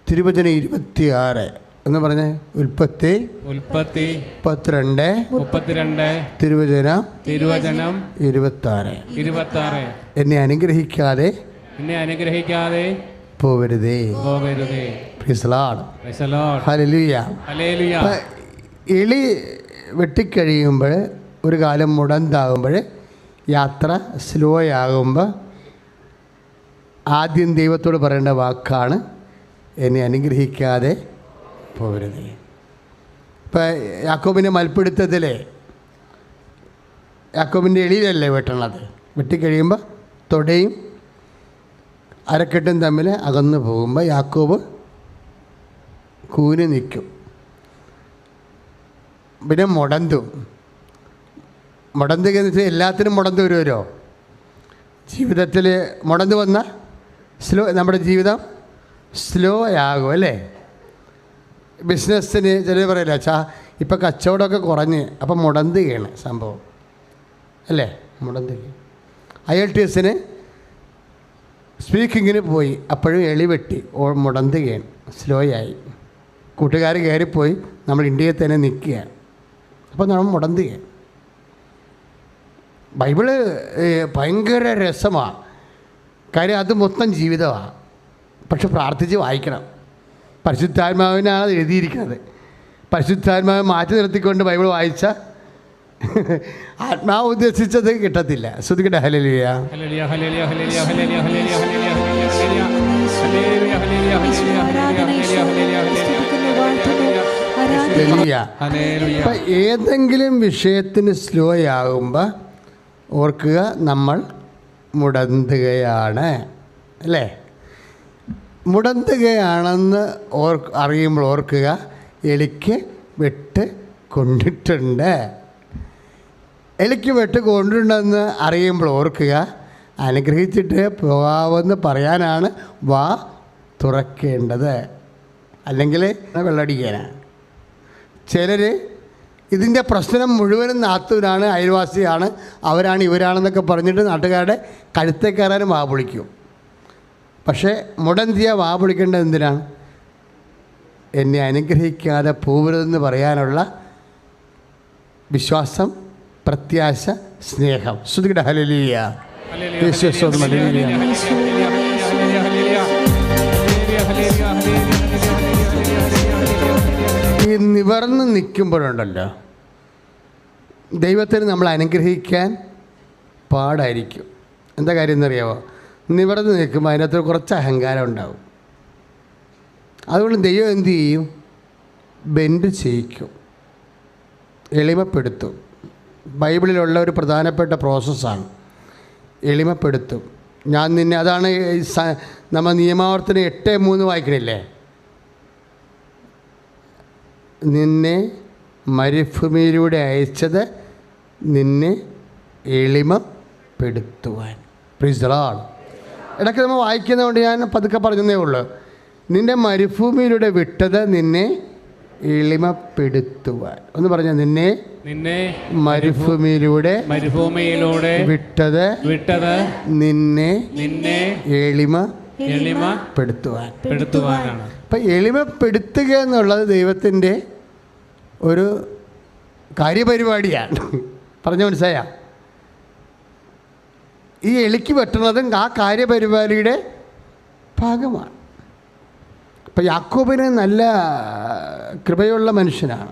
തിരുവചനം 26 എന്ന് പറഞ്ഞേ. ഉൽപ്പത്തി 32 തിരുവചനം 26. എന്നെ അനുഗ്രഹിക്കാതെ പോവരുതേ. Praise Lord, hallelujah. എലി വെട്ടിക്കഴിയുമ്പോൾ, ഒരു കാലം മുടന്താകുമ്പോൾ, യാത്ര സ്ലോ ആകുമ്പോൾ ആദ്യം ദൈവത്തോട് പറയേണ്ട വാക്കാണ് എന്നെ അനുഗ്രഹിക്കാതെ പോകരുതേ. ഇപ്പം യാക്കോബിൻ്റെ മൽപ്പിടുത്തത്തിലെ യാക്കോബിൻ്റെ എളിയിലല്ലേ വെട്ടണത്. വെട്ടിക്കഴിയുമ്പോൾ തൊടയും അരക്കെട്ടും തമ്മിൽ അകന്നു പോകുമ്പോൾ യാക്കോബ് കൂന് നിൽക്കും. പിന്നെ മുടന്തുക എന്ന് വെച്ചാൽ എല്ലാത്തിനും മുടന്ത് വരുമല്ലോ. ജീവിതത്തിൽ മുടന്നു വന്ന നമ്മുടെ ജീവിതം സ്ലോ ആകും അല്ലേ? ബിസിനസ്സിന് ചിലർ പറയില്ല, ഇപ്പം കച്ചവടമൊക്കെ കുറഞ്ഞ് അപ്പം മുടന്തുകയാണ് സംഭവം അല്ലേ? മുടന്തുക. IELTS സ്പീക്കിങ്ങിന് പോയി, അപ്പോഴും എളിവെട്ടി മുടന്തുകയാണ്, സ്ലോ ആയി. കൂട്ടുകാർ കയറിപ്പോയി, നമ്മൾ ഇന്ത്യയിൽ തന്നെ നിൽക്കുകയാണ്, അപ്പോൾ നമ്മൾ മുടന്തുകയാണ്. ബൈബിള് ഭയങ്കര രസമാണ്, കാര്യം അത് മൊത്തം ജീവിതമാണ്. പക്ഷെ പ്രാർത്ഥിച്ച് വായിക്കണം. പരിശുദ്ധാത്മാവിനാണ് അത് എഴുതിയിരിക്കുന്നത്. പരിശുദ്ധാത്മാവ് മാറ്റി നിർത്തിക്കൊണ്ട് ബൈബിൾ വായിച്ച ആത്മാവ് ഉദ്ദേശിച്ചത് കിട്ടത്തില്ല. ശ്രദ്ധിക്കട്ടെ. ഹല്ലേലൂയ. അപ്പം ഏതെങ്കിലും വിഷയത്തിന് സ്ലോ ആകുമ്പോൾ ഓർക്കുക, നമ്മൾ മുടന്തുകയാണ് അല്ലേ? മുടന്തുകയാണെന്ന് അറിയുമ്പോൾ ഓർക്കുക, എലിക്ക് വെട്ട് കൊണ്ടിട്ടുണ്ട്. എലിക്ക് വെട്ട് കൊണ്ടിട്ടുണ്ടെന്ന് അറിയുമ്പോൾ ഓർക്കുക, അനുഗ്രഹിച്ചിട്ട് പോകാമെന്ന് പറയാനാണ് വാ തുറക്കേണ്ടത്, അല്ലെങ്കിൽ വെള്ളടിക്കാനാണ്. ചിലർ ഇതിൻ്റെ പ്രശ്നം മുഴുവനും നാത്തൂരാണ്, അയൽവാസിയാണ്, അവരാണ് ഇവരാണെന്നൊക്കെ പറഞ്ഞിട്ട് നാട്ടുകാരുടെ കഴുത്തെ കയറാനും വാ പൊളിക്കും. പക്ഷേ മുടന്തിയ വാ പൊളിക്കേണ്ടത് എന്തിനാണ്? എന്നെ അനുഗ്രഹിക്കാതെ പോകരുതെന്ന് പറയാനുള്ള വിശ്വാസം, പ്രത്യാശ, സ്നേഹം. ശ്രുതികട ഹല്ലേലൂയ. ഈ നിവർന്ന് നിൽക്കുമ്പോഴുണ്ടല്ലോ, ദൈവത്തിന് നമ്മൾ അനുഗ്രഹിക്കാൻ പാടായിരിക്കും. എന്താ കാര്യം എന്നറിയാമോ? നിവർന്ന് നിൽക്കുമ്പോൾ അതിനകത്ത് കുറച്ച് അഹങ്കാരം ഉണ്ടാവും. അതുകൊണ്ട് ദൈവം എന്തു ചെയ്യും? ബെൻഡ് ചെയ്യിക്കും, എളിമപ്പെടുത്തും. ബൈബിളിലുള്ള ഒരു പ്രധാനപ്പെട്ട പ്രോസസ്സാണ് എളിമപ്പെടുത്തും. ഞാൻ നിന്നെ, അതാണ് നമ്മൾ നിയമാവർത്തനം 8:3 വായിക്കണില്ലേ? നിന്നെ മരുഭൂമിയിലൂടെ അയച്ചത് നിന്നെ എളിമപ്പെടുത്തുവാൻ. Praise the Lord. ഇടയ്ക്ക് നമ്മൾ വായിക്കുന്നതുകൊണ്ട് ഞാൻ പതുക്കെ പറഞ്ഞതേ ഉള്ളൂ. നിന്നെ മരുഭൂമിയിലൂടെ വിട്ടത് നിന്നെ എളിമപ്പെടുത്തുവാൻ. ഒന്ന് പറഞ്ഞ, നിന്നെ മരുഭൂമിയിലൂടെ വിട്ടത് നിന്നെ എളിമപ്പെടുത്തുവാൻ. അപ്പം എളിമപ്പെടുത്തുക എന്നുള്ളത് ദൈവത്തിൻ്റെ ഒരു കാര്യപരിപാടിയാണ്. പറഞ്ഞ മനസ്സിലായ? ഈ എളിക്ക് വെട്ടുന്നതും ആ കാര്യപരിപാടിയുടെ ഭാഗമാണ്. ഇപ്പം യാക്കോബിന് നല്ല കൃപയുള്ള മനുഷ്യനാണ്,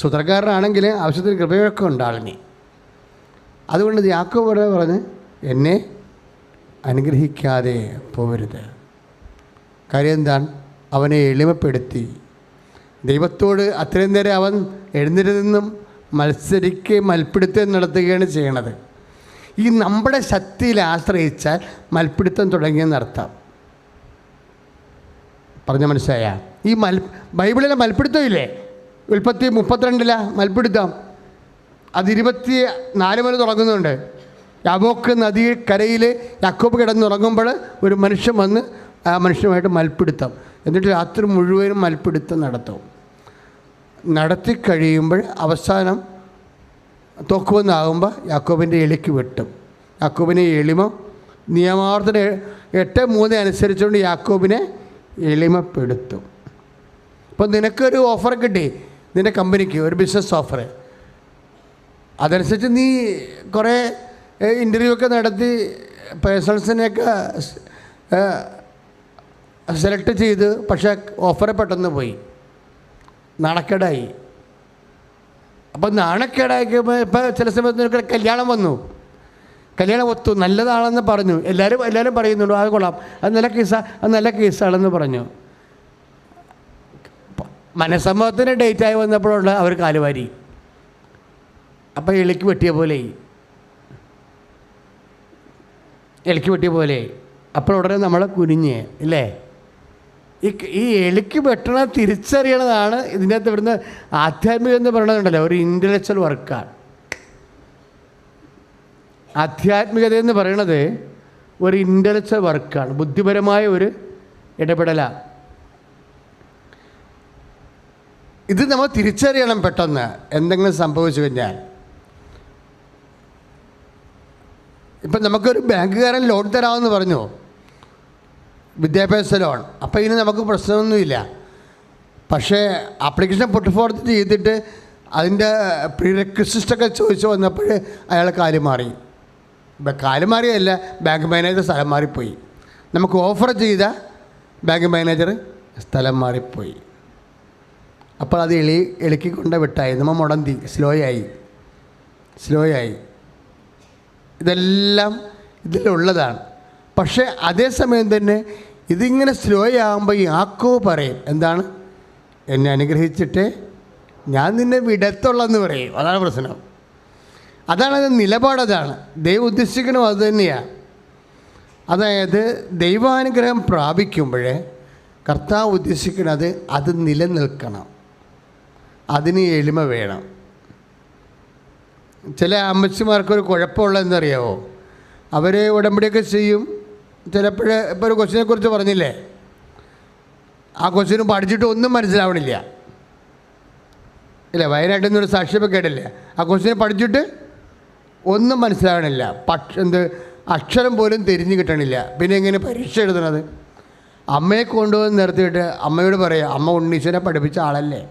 സൂത്രക്കാരനാണെങ്കിൽ ആവശ്യത്തിന് കൃപയൊക്കെ ഉണ്ടാളിനി. അതുകൊണ്ട് യാക്കോബ് പറഞ്ഞ്, എന്നെ അനുഗ്രഹിക്കാതെ പോകരുത്. കാര്യം എന്താണ്? അവനെ എളിമപ്പെടുത്തി. ദൈവത്തോട് അത്രയും നേരം അവൻ എഴുന്നേറ്റെന്നും മൽപ്പിടുത്തം നടത്തുകയാണ് ചെയ്യണത്. ഈ നമ്മുടെ ശക്തിയിൽ ആശ്രയിച്ചാൽ മൽപ്പിടുത്തം തുടങ്ങിയെന്നർത്ഥം. പറഞ്ഞ മനസ്സിലായ? ഈ ബൈബിളിലെ മൽപ്പിടുത്തം ഇല്ലേ, ഉൽപ്പത്തി 32 മൽപ്പിടുത്തം, അത് 24 മുതൽ തുടങ്ങുന്നുണ്ട്. യാബോക്ക് നദി കരയിൽ യാക്കോബ് കിടന്നുറങ്ങുമ്പോൾ ഒരു മനുഷ്യൻ വന്ന് ആ മനുഷ്യനുമായിട്ട് മൽപ്പിടുത്തം, എന്നിട്ട് രാത്രി മുഴുവനും മൽപ്പിടുത്തം നടത്തി കഴിയുമ്പോൾ അവസാനം തോക്കുവെന്നാകുമ്പോൾ യാക്കോബിൻ്റെ എളിക്ക് വെട്ടും. യാക്കോബിനെ എളിമ നിയമാവർത്തനം 8:3 അനുസരിച്ചുകൊണ്ട് യാക്കോബിനെ എളിമപ്പെടുത്തും. അപ്പോൾ നിനക്കൊരു ഓഫർ കിട്ടി, നിൻ്റെ കമ്പനിക്ക് ഒരു ബിസിനസ് ഓഫർ. അതനുസരിച്ച് നീ കുറേ ഇൻ്റർവ്യൂ ഒക്കെ നടത്തി പേഴ്സൺസിനെയൊക്കെ സെലക്ട് ചെയ്ത്, പക്ഷേ ഓഫർ പെട്ടെന്ന് പോയി, നാണക്കേടായി. അപ്പം നാണക്കേടായിക്കുമ്പോൾ ഇപ്പോൾ ചില സമയത്ത് നിനക്ക് കല്യാണം വന്നു, കല്യാണം ഒത്തു, നല്ലതാണെന്ന് പറഞ്ഞു, എല്ലാവരും പറയുന്നുണ്ട്, അത് കൊള്ളാം, അത് നല്ല കേസാണെന്ന് പറഞ്ഞു. മനസ്സമ്മതത്തിന് ഡേറ്റായി വന്നപ്പോഴുള്ള അവർ കാലുവാരി. അപ്പം എളിക്ക് വെട്ടിയ പോലെ അപ്പോൾ ഉടനെ നമ്മളെ കുനിഞ്ഞ് ഇല്ലേ? ഈ എളിക്ക് വെട്ടണ തിരിച്ചറിയണതാണ് ഇതിനകത്ത് ഇവിടുന്ന് ആധ്യാത്മികം എന്ന് പറയണതുണ്ടല്ലോ, ഒരു ഇൻ്റലക്ച്വൽ വർക്കാണ്. ആധ്യാത്മികത എന്ന് പറയുന്നത് ഒരു ഇൻ്റലക്ച്വൽ വർക്കാണ്, ബുദ്ധിപരമായ ഒരു ഇടപെടലാണ്. ഇത് നമ്മൾ തിരിച്ചറിയണം. പെട്ടെന്ന് എന്തെങ്കിലും സംഭവിച്ചു കഴിഞ്ഞാൽ, ഇപ്പം നമുക്കൊരു ബാങ്കുകാരൻ ലോൺ തരാമെന്ന് പറഞ്ഞു, വിദ്യാഭ്യാസ ലോൺ. അപ്പോൾ ഇനി നമുക്ക് പ്രശ്നമൊന്നുമില്ല. പക്ഷേ ആപ്ലിക്കേഷൻ പുട്ട് ചെയ്തിട്ട് അതിൻ്റെ പ്രീറെക്വിസിറ്റൊക്കെ ചോദിച്ചു വന്നപ്പോൾ അയാൾ കാര്യം മാറി. കാര്യം മാറിയല്ല, ബാങ്ക് മാനേജർ സ്ഥലം മാറിപ്പോയി. നമുക്ക് ഓഫർ ചെയ്ത ബാങ്ക് മാനേജർ സ്ഥലം മാറിപ്പോയി. അപ്പോൾ അത് എളുക്കിക്കൊണ്ട് വിട്ടായി, നമ്മൾ മുടന്തി, സ്ലോ ആയി. ഇതെല്ലാം ഇതിലുള്ളതാണ്. പക്ഷേ അതേസമയം തന്നെ ഇതിങ്ങനെ സ്ലോ ആകുമ്പോൾ യാക്കോബ് പറയും, എന്താണ്? എന്നെ അനുഗ്രഹിച്ചിട്ട് ഞാൻ നിന്നെ വിടത്തുള്ളെന്ന് പറയും. അതാണ് പ്രശ്നം. അതാണ് നിലപാടതാണ്. ദൈവം ഉദ്ദേശിക്കണോ അത് തന്നെയാണ്. അതായത് ദൈവാനുഗ്രഹം പ്രാപിക്കുമ്പോൾ കർത്താവ് ഉദ്ദേശിക്കുന്നത് അത് നിലനിൽക്കണം, അതിന് എളിമ വേണം. ചില അമ്മച്ചിമാർക്കൊരു കുഴപ്പമുള്ളതെന്നറിയാമോ? അവർ ഉടമ്പടിയൊക്കെ ചെയ്യും. ചിലപ്പോൾ ഇപ്പോൾ ഒരു കൊച്ചിനെക്കുറിച്ച് പറഞ്ഞില്ലേ, ആ കൊച്ചിന് പഠിച്ചിട്ട് ഒന്നും മനസ്സിലാവണില്ല. ഇല്ല, വയനാട്ടിൽ നിന്നൊരു സാക്ഷ്യം കേട്ടില്ലേ? ആ കൊച്ചിനെ പഠിച്ചിട്ട് ഒന്നും മനസ്സിലാവണില്ല, അക്ഷരം പോലും തിരിഞ്ഞു കിട്ടണില്ല. പിന്നെ എങ്ങനെ പരീക്ഷ എഴുതണത്? അമ്മയെ കൊണ്ടുവന്ന് നിർത്തിയിട്ട് അമ്മയോട് പറയുക, അമ്മ ഉണ്ണീശനെ പഠിപ്പിച്ച ആളല്ലേ,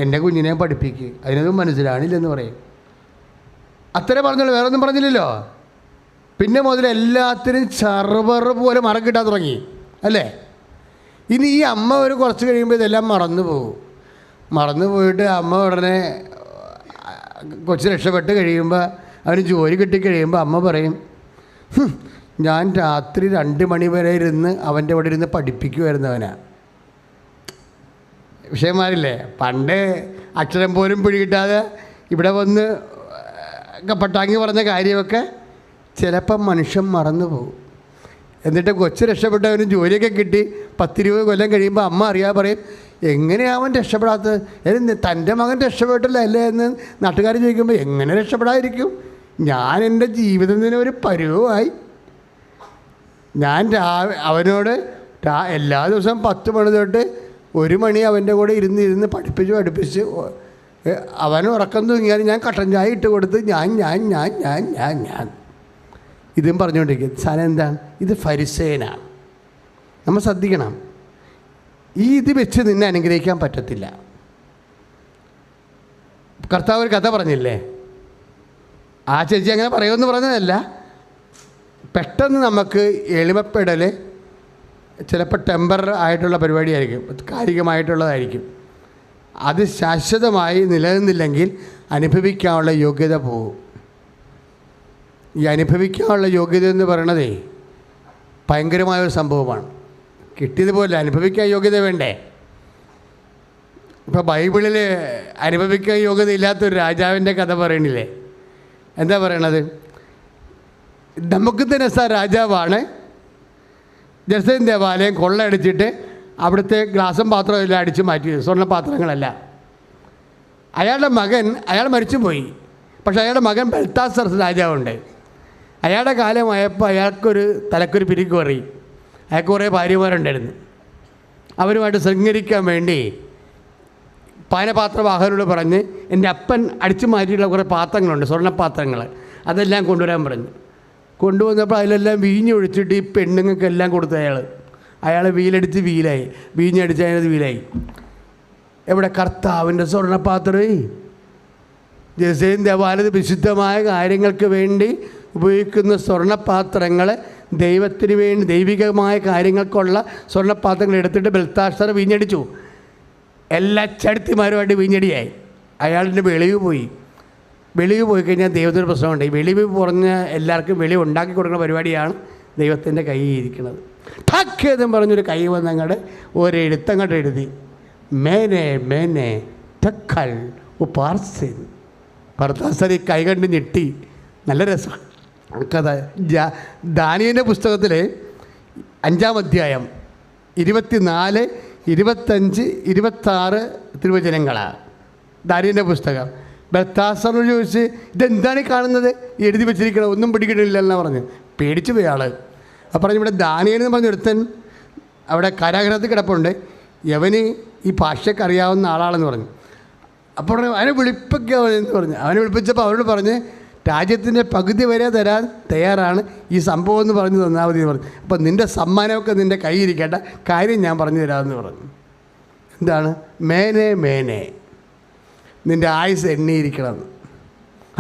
എൻ്റെ കുഞ്ഞിനെ പഠിപ്പിക്കുക, അതിനൊന്നും മനസ്സിലാവണില്ലെന്ന് പറയും. അത്രേ പറഞ്ഞുള്ളൂ, വേറെ ഒന്നും പറഞ്ഞില്ലല്ലോ. പിന്നെ മുതൽ എല്ലാത്തിനും സർവർ പോലെ മറം കിട്ടാൻ തുടങ്ങി അല്ലേ? ഇനി ഈ അമ്മ ഒരു കുറച്ച് കഴിയുമ്പോൾ ഇതെല്ലാം മറന്നു പോയിട്ട് അമ്മ ഉടനെ കൊച്ചു രക്ഷപ്പെട്ട് കഴിയുമ്പോൾ, അവന് ജോലി കിട്ടിക്കഴിയുമ്പോൾ അമ്മ പറയും, ഞാൻ രാത്രി 2 മണി വരെ ഇരുന്ന് അവൻ്റെ അവിടെ ഇരുന്ന് പഠിപ്പിക്കുമായിരുന്നു അവനാ. വിഷയം മാറില്ലേ? പണ്ട് അക്ഷരം പോലും പിടികിട്ടാതെ ഇവിടെ വന്ന് പട്ടാങ്ങി പറഞ്ഞ കാര്യമൊക്കെ ചിലപ്പം മനുഷ്യൻ മറന്നു പോകും. എന്നിട്ട് കൊച്ചു രക്ഷപ്പെട്ടവനും ജോലിയൊക്കെ കിട്ടി 10-20 കൊല്ലം കഴിയുമ്പോൾ അമ്മ അറിയാതെ പറയും, എങ്ങനെയാണ് അവൻ രക്ഷപ്പെടാത്തത്? തൻ്റെ മകൻ രക്ഷപ്പെട്ടില്ല അല്ലേ എന്ന് നാട്ടുകാർ ചോദിക്കുമ്പോൾ എങ്ങനെ രക്ഷപ്പെടാതിരിക്കും? ഞാൻ എൻ്റെ ജീവിതത്തിന് ഒരു പരുവമായി. ഞാൻ അവനോട് എല്ലാ ദിവസവും 10 മണി തൊട്ട് 1 മണി അവൻ്റെ കൂടെ ഇരുന്ന് പഠിപ്പിച്ച് അവൻ ഉറക്കം തൂങ്ങിയാൽ ഞാൻ കട്ടൻ ചായ ഇട്ട് കൊടുത്ത് ഞാൻ ഇതും പറഞ്ഞുകൊണ്ടിരിക്കും. സാധനം എന്താണ്? ഇത് ഫരിസേനാണ്. നമ്മൾ ശ്രദ്ധിക്കണം. ഇത് വെച്ച് നിന്നെ അനുഗ്രഹിക്കാൻ പറ്റത്തില്ല. കർത്താവ് ഒരു കഥ പറഞ്ഞില്ലേ? ആ ചേച്ചി അങ്ങനെ പറയുമെന്ന് പറഞ്ഞതല്ല. പെട്ടെന്ന് നമുക്ക് എളിമപ്പെടൽ ചിലപ്പോൾ ടെമ്പറർ ആയിട്ടുള്ള പരിപാടിയായിരിക്കും, കാലികമായിട്ടുള്ളതായിരിക്കും. അത് ശാശ്വതമായി നിലനിന്നില്ലെങ്കിൽ അനുഭവിക്കാനുള്ള യോഗ്യത പോകും. ഈ അനുഭവിക്കാനുള്ള യോഗ്യത എന്ന് പറയണതേ ഭയങ്കരമായൊരു സംഭവമാണ്. കിട്ടിയതുപോലെ അനുഭവിക്കാൻ യോഗ്യത വേണ്ടേ? ഇപ്പോൾ ബൈബിളിൽ അനുഭവിക്കാൻ യോഗ്യത ഇല്ലാത്തൊരു രാജാവിൻ്റെ കഥ പറയണില്ലേ? എന്താ പറയണത്? നമുക്കുദ്ദിനേസർ രാജാവാണ്. ജെറുസലേം ദേവാലയം കൊള്ളയടിച്ചിട്ട് അവിടുത്തെ ഗ്ലാസും പാത്രവും എല്ലാം അടിച്ചു മാറ്റി, സ്വർണ്ണ പാത്രങ്ങളല്ല. അയാൾ മരിച്ചുപോയി. പക്ഷെ അയാളുടെ മകൻ ബെൽത്താസർ രാജാവുണ്ട്. അയാളുടെ കാലമായപ്പോൾ അയാൾക്കൊരു തലക്കൊരു പിരിക്ക് കയറി. അയാൾക്ക് കുറേ ഭാര്യമാരുണ്ടായിരുന്നു. അവരുമായിട്ട് ശൃംഗരിക്കാൻ വേണ്ടി പാനപാത്രവാഹകരോട് പറഞ്ഞ്, എൻ്റെ അപ്പൻ അടിച്ചു മാറ്റിയിട്ടുള്ള കുറേ പാത്രങ്ങളുണ്ട്, സ്വർണ്ണപ്പാത്രങ്ങൾ, അതെല്ലാം കൊണ്ടുവരാൻ പറഞ്ഞു. കൊണ്ടുവന്നപ്പോൾ അതിലെല്ലാം വീഞ്ഞൊഴിച്ചിട്ട് ഈ പെണ്ണുങ്ങൾക്കെല്ലാം കൊടുത്തു. അയാൾ വീഞ്ഞടിച്ച് അതിനത് വീലായി. എവിടെ? കർത്താവിൻ്റെ സ്വർണ്ണപാത്രമേ. ജെറുസലേം ദേവാലയത്തിൽ വിശുദ്ധമായ കാര്യങ്ങൾക്ക് വേണ്ടി ഉപയോഗിക്കുന്ന സ്വർണ്ണപാത്രങ്ങൾ, ദൈവത്തിന് വേണ്ടി ദൈവികമായ കാര്യങ്ങൾക്കുള്ള സ്വർണ്ണപാത്രങ്ങൾ എടുത്തിട്ട് ബെൽത്താസർ വീഞ്ഞടിച്ചു. എല്ലാ ചടുത്തിമാരുമായിട്ട് വീഞ്ഞടിയായി. അയാളിൻ്റെ വെളിവ് പോയി കഴിഞ്ഞാൽ ദൈവത്തിന് പ്രശ്നമുണ്ട്. ഈ വെളിവ് കുറഞ്ഞ എല്ലാവർക്കും വെളിവ് ഉണ്ടാക്കി കൊടുക്കുന്ന പരിപാടിയാണ് ദൈവത്തിൻ്റെ കയ്യിൽ ഇരിക്കുന്നത്. ഠക്കേതും പറഞ്ഞൊരു കൈ വന്നങ്ങോട്ട് ഒരെഴുത്തങ്ങോട്ട് എഴുതി, മേനെ ടക്കൽ ഉപാർസൻ. ഭർത്താസർ ഈ കൈ കണ്ട് ഞെട്ടി. നല്ല രസം കഥ. ദാനിയേലിൻ്റെ പുസ്തകത്തിൽ 5-ാം അധ്യായം 24, 25, 26 തിരുവചനങ്ങളാണ് ദാനിയേലിൻ്റെ പുസ്തകം. ബൽത്താസറിനോട് ചോദിച്ച് ഇതെന്താണ് ഈ കാണുന്നത്, എഴുതി വെച്ചിരിക്കണം, ഒന്നും പിടിക്കണില്ലെന്നാണ് പറഞ്ഞു. പേടിച്ചു പോയി ആൾ. അപ്പം പറഞ്ഞു ഇവിടെ ദാനിയേൽ എന്ന് പറഞ്ഞ ഒരുത്തൻ അവിടെ കാരാഗ്രഹത്തിൽ കിടപ്പുണ്ട്, യവന് ഈ ഭാഷയ്ക്ക് അറിയാവുന്ന ആളാണെന്ന് പറഞ്ഞു. അപ്പോൾ പറഞ്ഞു അവനെ വിളിപ്പിക്കാമെന്ന് പറഞ്ഞു. അവനെ വിളിപ്പിച്ചപ്പോൾ അവരോട് പറഞ്ഞ് രാജ്യത്തിൻ്റെ പകുതി വരെ തരാൻ തയ്യാറാണ്, ഈ സംഭവം എന്ന് പറഞ്ഞു തന്നാൽ മതി എന്ന് പറഞ്ഞു. അപ്പം നിൻ്റെ സമ്മാനമൊക്കെ നിൻ്റെ കയ്യിരിക്കേണ്ട, കാര്യം ഞാൻ പറഞ്ഞു തരാമെന്ന് പറഞ്ഞു. എന്താണ്? മേനെ മേനെ, നിൻ്റെ ആയുസ് എണ്ണിയിരിക്കണം.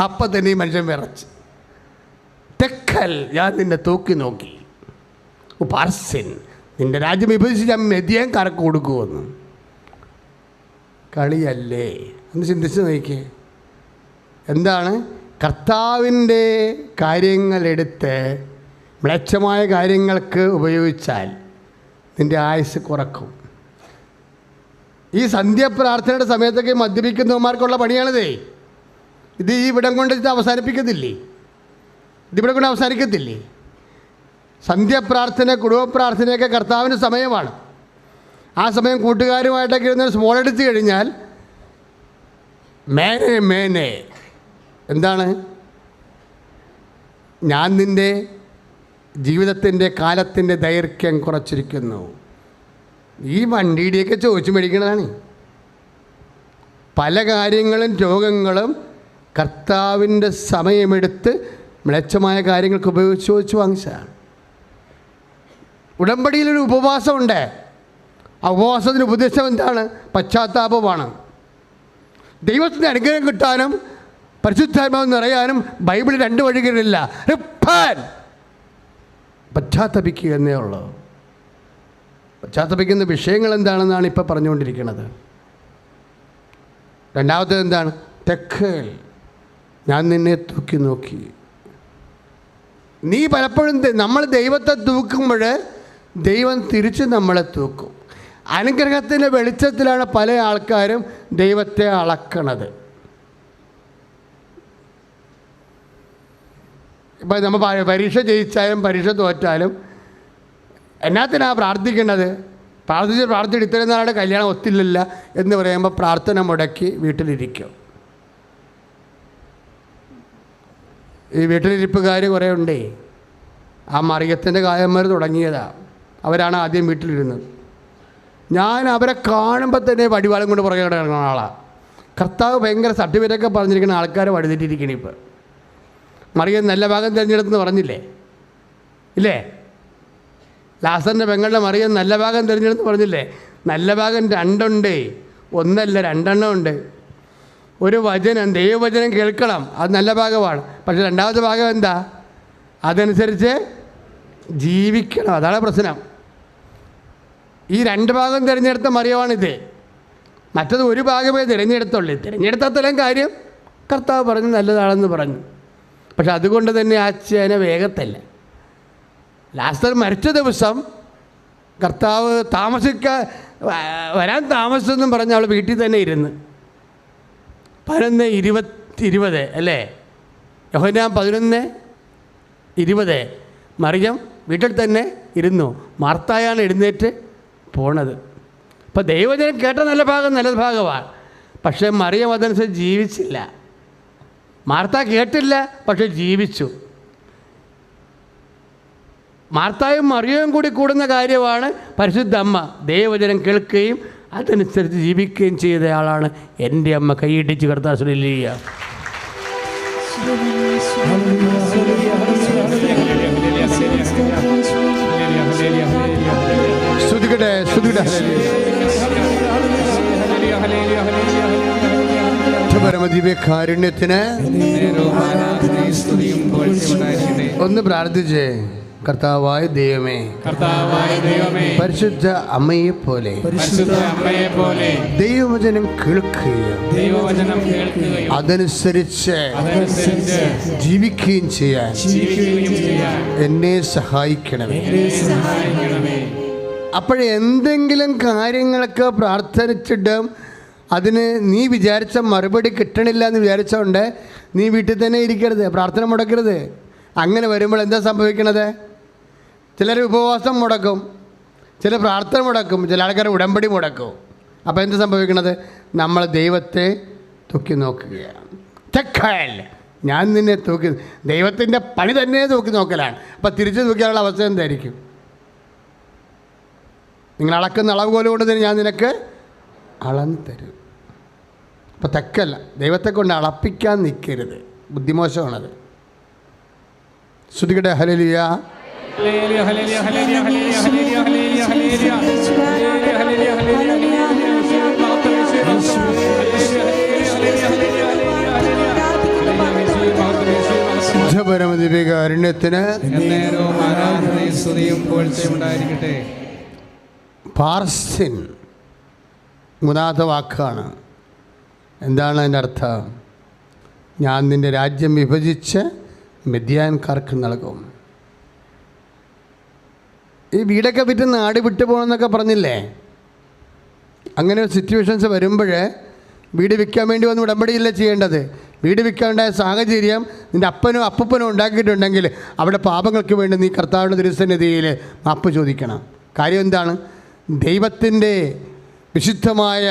അപ്പം തന്നെ ഈ മനുഷ്യൻ വിറച്ച്, തെക്കൽ, ഞാൻ നിന്നെ തൂക്കി നോക്കി, പാർസിൻ, നിൻ്റെ രാജ്യം വിഭജിച്ച് ഞാൻ മെതിയാൻകാർക്ക് കൊടുക്കുമെന്ന്. കളിയല്ലേ എന്ന് ചിന്തിച്ച് നോക്കിയേ. എന്താണ്? കർത്താവിൻ്റെ കാര്യങ്ങളെടുത്ത് മ്ലേച്ഛമായ കാര്യങ്ങൾക്ക് ഉപയോഗിച്ചാൽ നിൻ്റെ ആയുസ് കുറക്കും. ഈ സന്ധ്യാപ്രാർത്ഥനയുടെ സമയത്തൊക്കെ മദ്യപിക്കുന്നവന്മാർക്കുള്ള പണിയാണിതേ. ഇത് ഈ ഇവിടം കൊണ്ട് ഇത് അവസാനിപ്പിക്കത്തില്ലേ? ഇതിവിടെ കൊണ്ട് അവസാനിക്കത്തില്ലേ? സന്ധ്യാപ്രാർത്ഥന, കുടുംബപ്രാർത്ഥനയൊക്കെ കർത്താവിൻ്റെ സമയമാണ്. ആ സമയം കൂട്ടുകാരുമായിട്ടൊക്കെ ഇരുന്ന് സ്മോൾ എടുത്ത് കഴിഞ്ഞാൽ മേനെ മേനെ, എന്താണ്? ഞാൻ നിൻ്റെ ജീവിതത്തിൻ്റെ കാലത്തിൻ്റെ ദൈർഘ്യം കുറച്ചിരിക്കുന്നു. ഈ വണ്ടിയുടെയൊക്കെ ചോദിച്ചു മേടിക്കുന്നതാണ്. പല കാര്യങ്ങളും രോഗങ്ങളും കർത്താവിൻ്റെ സമയമെടുത്ത് മ്ലേച്ഛമായ കാര്യങ്ങൾക്ക് ഉപയോഗിച്ച് ചോദിച്ചു വാങ്ങിച്ചതാണ്. ഉടമ്പടിയിലൊരു ഉപവാസമുണ്ട്. ആ ഉപവാസത്തിൻ്റെ ഉപദേശം എന്താണ്? പശ്ചാത്താപമാണ്. ദൈവത്തിൻ്റെ അനുഗ്രഹം കിട്ടാനും പരിശുദ്ധാത്മാവ് നിറയാനും ബൈബിളിൽ 2 വഴികളില്ല. പശ്ചാത്തപിക്കുക എന്നേ ഉള്ളൂ. പശ്ചാത്തപിക്കുന്ന വിഷയങ്ങൾ എന്താണെന്നാണ് ഇപ്പോൾ പറഞ്ഞുകൊണ്ടിരിക്കുന്നത്. രണ്ടാമത്തേത് എന്താണ്? തെക്കൽ, ഞാൻ നിന്നെ തൂക്കി നോക്കി. നീ പലപ്പോഴും നമ്മൾ ദൈവത്തെ തൂക്കുമ്പോൾ ദൈവം തിരിച്ച് നമ്മളെ തൂക്കും. അനുഗ്രഹത്തിൻ്റെ വെളിച്ചത്തിലാണ് പല ആൾക്കാരും ദൈവത്തെ അളക്കണത്. ഇപ്പം നമ്മൾ പരീക്ഷ ജയിച്ചാലും പരീക്ഷ തോറ്റാലും എന്നാത്തിനാണ് പ്രാർത്ഥിക്കേണ്ടത്? പ്രാർത്ഥിച്ചിട്ട് ഇത്രയും നാളുടെ കല്യാണം ഒത്തില്ല എന്ന് പറയുമ്പോൾ പ്രാർത്ഥന മുടക്കി വീട്ടിലിരിക്കും. ഈ വീട്ടിലിരിപ്പുകാർ കുറേ ഉണ്ടേ. ആ മറിയത്തിൻ്റെ കായന്മാർ തുടങ്ങിയതാണ്. അവരാണ് ആദ്യം വീട്ടിലിരുന്നത്. ഞാൻ അവരെ കാണുമ്പോൾ തന്നെ വടിവാളം കൊണ്ട് പുറകെ കിടക്കുന്ന ആളാണ്. കർത്താവ് ഭയങ്കര സർട്ടിഫിക്കറ്റൊക്കെ പറഞ്ഞിരിക്കുന്ന ആൾക്കാരെ വഴുതിട്ടിരിക്കണം. ഇപ്പോൾ മറിയം നല്ല ഭാഗം തിരഞ്ഞെടുത്തെന്ന് പറഞ്ഞില്ലേ? ഇല്ലേ? ലാസറിൻ്റെ പെങ്ങളുടെ മറിയം നല്ല ഭാഗം തിരഞ്ഞെടുത്ത് പറഞ്ഞില്ലേ? നല്ല ഭാഗം 2 ഉണ്ട്, 1 അല്ല 2 ഉണ്ട്. ഒരു വചനം, ദൈവവചനം കേൾക്കണം, അത് നല്ല ഭാഗമാണ്. പക്ഷേ രണ്ടാമത്തെ ഭാഗം എന്താ? അതനുസരിച്ച് ജീവിക്കണം. അതാണ് പ്രശ്നം. ഈ 2 ഭാഗം തിരഞ്ഞെടുത്ത മറിയമാണിത്. മറ്റത് 1 ഭാഗമേ തിരഞ്ഞെടുത്തുള്ളൂ. തിരഞ്ഞെടുത്തത്രയും കാര്യം കർത്താവ് പറഞ്ഞു നല്ലതാണെന്ന് പറഞ്ഞു. പക്ഷെ അതുകൊണ്ട് തന്നെ ആ ചേന വേഗത്തല്ല. ലാസർ മരിച്ച ദിവസം കർത്താവ് വരാൻ താമസിച്ചെന്നും പറഞ്ഞ് അവൾ വീട്ടിൽ തന്നെ ഇരുന്ന് 11:20 അല്ലേ? യോഹന്നാൻ 11:20. മറിയം വീട്ടിൽ തന്നെ ഇരുന്നു. മാർത്തായാണ് എഴുന്നേറ്റ് പോണത്. അപ്പോൾ ദൈവജനം കേട്ട നല്ല ഭാഗമാണ്. പക്ഷേ മറിയം അതനുസരിച്ച് ജീവിച്ചില്ല. മാർത്ത കേട്ടില്ല, പക്ഷെ ജീവിച്ചു. മാർത്തായും മറിയവും കൂടി കൂടുന്ന കാര്യമാണ് പരിശുദ്ധ അമ്മ. ദൈവവചനം കേൾക്കുകയും അതനുസരിച്ച് ജീവിക്കുകയും ചെയ്ത ആളാണ് എൻ്റെ അമ്മ. കൈയിടിച്ച് കർത്താശ്രീലിയ. സ്തുതിക്കട്ടെ, സ്തുതിക്കട്ടെ. പരമദിവ്യകാരുണ്യത്തിന് ഒന്ന് പ്രാർത്ഥിച്ചേ. കർത്താവായ ദൈവമേ, പരിശുദ്ധ അമ്മയെ പോലെ ദൈവവചനം കേൾക്കുകയും അതനുസരിച്ച് ജീവിക്കുകയും ചെയ്യാൻ എന്നെ സഹായിക്കണമേ. അപ്പോഴെന്തെങ്കിലും കാര്യങ്ങളൊക്കെ പ്രാർത്ഥിച്ചിട്ടും അതിന് നീ വിചാരിച്ച മറുപടി കിട്ടണില്ല എന്ന് വിചാരിച്ചോണ്ട് നീ വീട്ടിൽ തന്നെ ഇരിക്കരുത്, പ്രാർത്ഥന മുടക്കരുത്. അങ്ങനെ വരുമ്പോൾ എന്താ സംഭവിക്കണത്? ചിലർ ഉപവാസം മുടക്കും, ചില പ്രാർത്ഥന മുടക്കും, ചില ആൾക്കാർ ഉടമ്പടി മുടക്കും. അപ്പോൾ എന്താ സംഭവിക്കണത്? നമ്മൾ ദൈവത്തെ തൂക്കി നോക്കുകയാണ്. തെക്കൽ, ഞാൻ നിന്നെ തൂക്കി. ദൈവത്തിൻ്റെ പണി തന്നെ തൂക്കി നോക്കലാണ്. അപ്പം തിരിച്ചു തൂക്കിയാലുള്ള അവസ്ഥ എന്തായിരിക്കും? നിങ്ങൾ അളക്കുന്ന അളവുകോല് കൊണ്ട് തന്നെ ഞാൻ നിനക്ക് അളന്ന് തരും. അപ്പം തെക്കല്ല, ദൈവത്തെ കൊണ്ട് അളപ്പിക്കാൻ നിൽക്കരുത്, ബുദ്ധിമോശമാണത്. ശ്രുതികട്ടെ hallelujah. Hallelujah, hallelujah, hallelujah, hallelujah, hallelujah, hallelujah, hallelujah, hallelujah, പരമദിവ്യകാരുണ്യത്തിന് എന്നേരവും ആരാധനയും സ്തുതിയും പുകഴ്ചയും ഉണ്ടായിരിക്കട്ടെ. പാർസിൻ മൂന്നാമത്തെ വാക്കാണ്. എന്താണ് അതിൻ്റെ അർത്ഥം? ഞാൻ നിൻ്റെ രാജ്യം വിഭജിച്ച് മിദ്യാൻകാർക്ക് നൽകും. ഈ വീടൊക്കെ വിറ്റ് നാട് വിട്ടു പോകണമെന്നൊക്കെ പറഞ്ഞില്ലേ? അങ്ങനെ സിറ്റുവേഷൻസ് വരുമ്പോൾ വീട് വിൽക്കാൻ വേണ്ടി വന്ന് ഉടമ്പടിയില്ല ചെയ്യേണ്ടത്. വീട് വിൽക്കാനുണ്ടായ സാഹചര്യം നിൻ്റെ അപ്പനോ അപ്പൂപ്പനോ ഉണ്ടാക്കിയിട്ടുണ്ടെങ്കിൽ അവിടെ പാപങ്ങൾക്ക് വേണ്ടി നീ കർത്താവിൻ്റെ തിരുസന്നിധിയിൽ മാപ്പ് ചോദിക്കണം. കാര്യം എന്താണ്? ദൈവത്തിൻ്റെ വിശുദ്ധമായ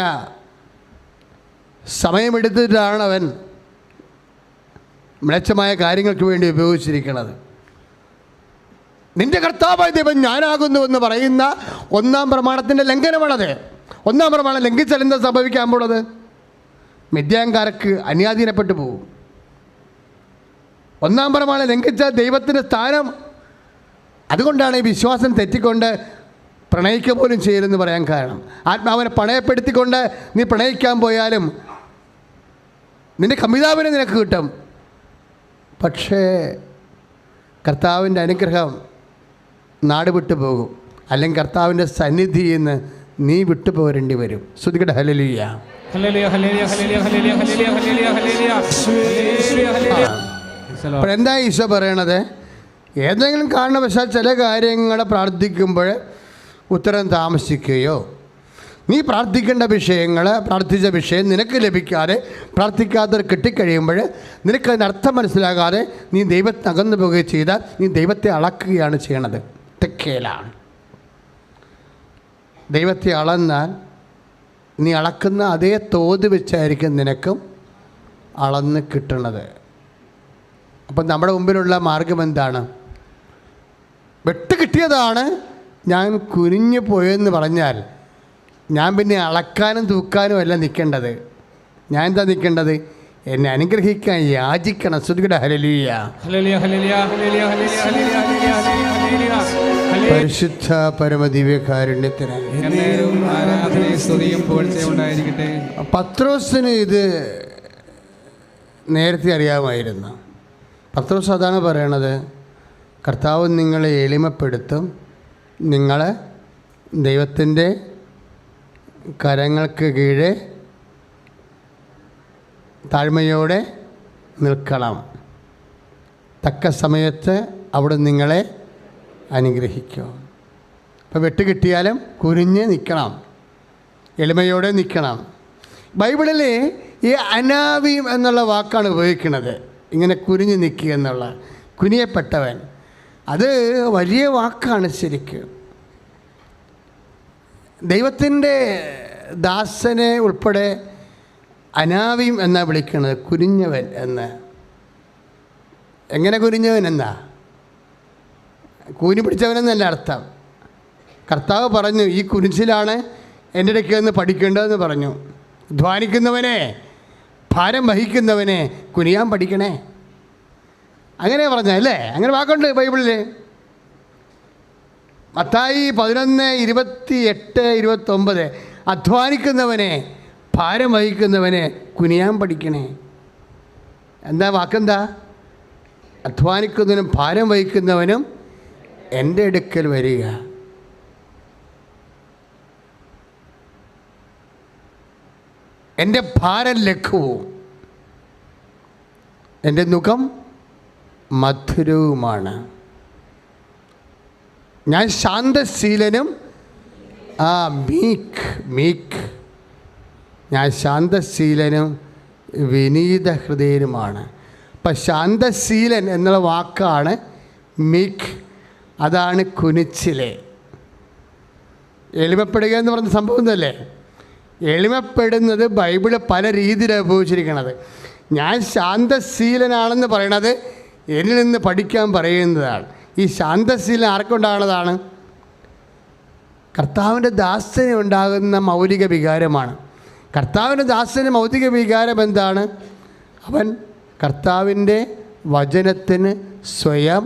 സമയമെടുത്തിട്ടാണ് അവൻ മ്ലേച്ഛമായ കാര്യങ്ങൾക്ക് വേണ്ടി ഉപയോഗിച്ചിരിക്കുന്നത്. നിൻ്റെ കർത്താവായ ദൈവം ഞാനാകുന്നുവെന്ന് പറയുന്ന ഒന്നാം പ്രമാണത്തിൻ്റെ ലംഘനമാണത്. ഒന്നാം പ്രമാണം ലംഘിച്ചാൽ എന്താ സംഭവിക്കാൻ പോണത്? മിദ്യാൻകാർക്ക് അന്യാധീനപ്പെട്ടു പോകും. ഒന്നാം പ്രമാണം ലംഘിച്ച ദൈവത്തിൻ്റെ സ്ഥാനം. അതുകൊണ്ടാണ് ഈ വിശ്വാസം തെറ്റിക്കൊണ്ട് പ്രണയിക്കുക പോലും ചെയ്യലെന്ന് പറയാൻ കാരണം. ആത്മാവിനെ പണയപ്പെടുത്തിക്കൊണ്ട് നീ പ്രണയിക്കാൻ പോയാലും നിൻ്റെ കമിതാവിനെ നിനക്ക് കിട്ടും. പക്ഷേ കർത്താവിൻ്റെ അനുഗ്രഹം നാട് വിട്ടു പോകും, അല്ലെങ്കിൽ കർത്താവിൻ്റെ സന്നിധിയിൽ നിന്ന് നീ വിട്ടു പോരേണ്ടി വരും. ശ്രുതികട്ടെ hallelujah. Hallelujah, hallelujah, hallelujah, hallelujah, hallelujah, hallelujah, hallelujah. അപ്പോൾ എന്താ ഈശോ പറയണത്? ഏതെങ്കിലും കാരണവശാൽ ചില കാര്യങ്ങൾ പ്രാർത്ഥിക്കുമ്പോൾ ഉത്തരം താമസിക്കുകയോ നീ പ്രാർത്ഥിക്കേണ്ട വിഷയങ്ങൾ പ്രാർത്ഥിച്ച വിഷയം നിനക്ക് ലഭിക്കാതെ പ്രാർത്ഥിക്കാതെ കിട്ടിക്കഴിയുമ്പോൾ നിനക്ക് അതിൻ്റെ അർത്ഥം മനസ്സിലാകാതെ നീ ദൈവത്തെ അകന്നു പോവുകയും ചെയ്താൽ നീ ദൈവത്തെ അളക്കുകയാണ് ചെയ്യണത്. തെക്കേലാണ്. ദൈവത്തെ അളന്നാൽ നീ അളക്കുന്ന അതേ തോത് വെച്ചായിരിക്കും നിനക്കും അളന്ന് കിട്ടണത്. അപ്പം നമ്മുടെ മുമ്പിലുള്ള മാർഗം എന്താണ്? വെട്ട് കിട്ടിയതാണ്, ഞാൻ കുനിഞ്ഞു പോയെന്ന് പറഞ്ഞാൽ ഞാൻ പിന്നെ അളക്കാനും തൂക്കാനും അല്ല നിൽക്കേണ്ടത്. ഞാൻ എന്താ നിൽക്കേണ്ടത്? എന്നെ അനുഗ്രഹിക്കാൻ യാചിക്കണം. ശ്രുതികട്ടെ hallelujah. Hallelujah, hallelujah, hallelujah, hallelujah, hallelujah, hallelujah. പരിശുദ്ധ പരമദിവ്യകാരുണ്യത്തിന് എന്നേരവും ആരാധനയും സ്തുതിയും പുകഴ്ചയും ഉണ്ടായിരിക്കട്ടെ. പത്രോസിന് ഇത് നേരത്തെ അറിയാമായിരുന്നു. പത്രോസ് അതാണ് പറയണത്, കർത്താവ് നിങ്ങളെ എളിമപ്പെടുത്തും, നിങ്ങളെ ദൈവത്തിൻ്റെ കരങ്ങൾക്ക് കീഴെ താഴ്മയോടെ നിൽക്കണം. തക്ക സമയത്ത് അവിടെ നിങ്ങളെ അനുഗ്രഹിക്കും. അപ്പോൾ വെട്ട് കിട്ടിയാലും കുനിഞ്ഞ് നിൽക്കണം, എളിമയോടെ നിൽക്കണം. ബൈബിളിൽ ഈ അനാവീം എന്നുള്ള വാക്കാണ് ഉപയോഗിക്കുന്നത്. ഇങ്ങനെ കുനിഞ്ഞ് നിൽക്കുക എന്നുള്ള, കുനിയപ്പെട്ടവൻ, അത് വലിയ വാക്കാണ് ശരിക്കും. ദൈവത്തിൻ്റെ ദാസനെ ഉൾപ്പെടെ അനാവീം എന്നാണ് വിളിക്കുന്നത്, കുനിഞ്ഞവൻ എന്ന്. എങ്ങനെ കുനിഞ്ഞവൻ എന്നാ? കൂനി പിടിച്ചവനെന്നല്ല അർത്ഥം. കർത്താവ് പറഞ്ഞു, ഈ കുനിച്ചിലാണ് എൻ്റെ ഇടയ്ക്ക് നിന്ന് പഠിക്കേണ്ടതെന്ന് പറഞ്ഞു. ധ്വാനിക്കുന്നവനെ, ഭാരം വഹിക്കുന്നവനെ കുനിയാൻ പഠിക്കണേ, അങ്ങനെ പറഞ്ഞല്ലേ? അങ്ങനെ വാക്കുണ്ട് ബൈബിളിൽ. മത്തായി 11:28-29 അധ്വാനിക്കുന്നവനെ, ഭാരം വഹിക്കുന്നവനെ കുനിയാൻ പഠിക്കണേ. എന്താ വാക്കെന്താ? അധ്വാനിക്കുന്നവനും ഭാരം വഹിക്കുന്നവനും എൻ്റെ അടുക്കൽ വരിക. എൻ്റെ ഭാരം ലഘുവും എൻ്റെ നുകം മധുരവുമാണ്. ഞാൻ ശാന്തശീലനും മീക്ക് ഞാൻ ശാന്തശീലനും വിനീത ഹൃദയനുമാണ്. അപ്പം ശാന്തശീലൻ എന്നുള്ള വാക്കാണ് മീക്ക്, അതാണ് കുനിച്ചിലെ. എളിമപ്പെടുക എന്ന് പറഞ്ഞ സംഭവം തന്നെ. എളിമപ്പെടുന്നത് ബൈബിള് പല രീതിയിലാണ് ഉപയോഗിച്ചിരിക്കുന്നത്. ഞാൻ ശാന്തശീലനാണെന്ന് പറയണത് എന്നിൽ നിന്ന് പഠിക്കാൻ പറയുന്നതാണ്. ഈ ശാന്തശീലൻ ആർക്കുണ്ടാകുന്നതാണ്? കർത്താവിൻ്റെ ദാസന് ഉണ്ടാകുന്ന മൗലിക വികാരമാണ്. കർത്താവിൻ്റെ ദാസന് മൗലിക വികാരം എന്താണ്? അവൻ കർത്താവിൻ്റെ വചനത്തിന് സ്വയം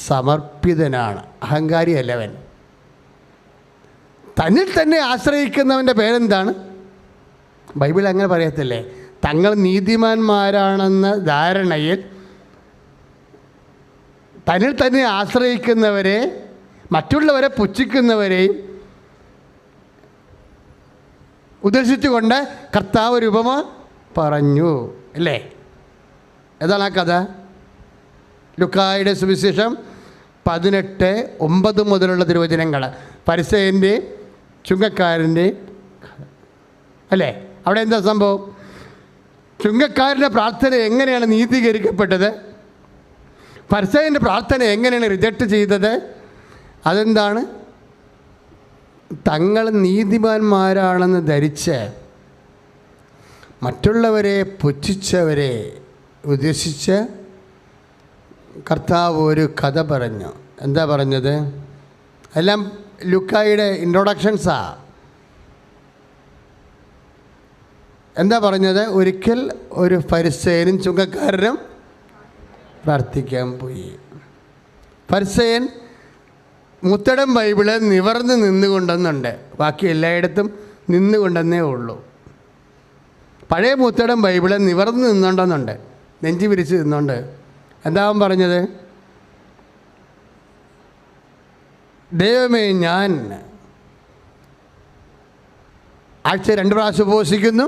സമർപ്പിതനാണ്. അഹങ്കാരിയല്ലവൻ. തന്നിൽ തന്നെ ആശ്രയിക്കുന്നവൻ്റെ പേരെന്താണ്? ബൈബിൾ അങ്ങനെ പറയത്തില്ലേ? തങ്ങൾ നീതിമാന്മാരാണെന്ന ധാരണയിൽ തന്നിൽ തന്നെ ആശ്രയിക്കുന്നവരെ, മറ്റുള്ളവരെ പുച്ഛിക്കുന്നവരെയും ഉദ്ദേശിച്ചുകൊണ്ട് കർത്താവ് ഒരു ഉപമ പറഞ്ഞു അല്ലേ? ഏതാണ് ആ കഥ? ലൂക്കായുടെ സുവിശേഷം 18:9 മുതലുള്ള തിരുവചനങ്ങൾ. ഫരിസേയൻ്റെയും ചുങ്കക്കാരൻ്റെയും അല്ലേ? അവിടെ എന്താ സംഭവം? ചുങ്കക്കാരൻ്റെ പ്രാർത്ഥന എങ്ങനെയാണ് നീതീകരിക്കപ്പെട്ടത്? ഫരിസേയൻ്റെ പ്രാർത്ഥന എങ്ങനെയാണ് റിജക്റ്റ് ചെയ്തത്? അതെന്താണ്? തങ്ങൾ നീതിമാന്മാരാണെന്ന് ധരിച്ച് മറ്റുള്ളവരെ പുച്ഛിച്ചവരെ ഉദ്ദേശിച്ച് കർത്താവ് ഒരു കഥ പറഞ്ഞു. എന്താ പറഞ്ഞത്? എല്ലാം ലൂക്കായുടെ ഇൻട്രൊഡക്ഷൻസാ. എന്താ പറഞ്ഞത്? ഒരിക്കൽ ഒരു ഫരിസേയനും ചുങ്കക്കാരനും പ്രാർത്ഥിക്കാൻ പോയി. ഫരിസേയൻ മുത്തടം ബൈബിള് നിവർന്ന് നിന്നുകൊണ്ടെന്നുണ്ട്, ബാക്കി എല്ലായിടത്തും നിന്നുകൊണ്ടെന്നേ ഉള്ളൂ. പഴയ മുത്തടം ബൈബിള് നിവർന്ന് നിന്നുകൊണ്ടെന്നുണ്ട്, നെഞ്ചി വിരിച്ച് നിന്നുകൊണ്ട്. എന്താ അവൻ പറഞ്ഞത്? ദൈവമേ, ഞാൻ ആഴ്ച 2 പ്രാവശ്യം ഉപവസിക്കുന്നു,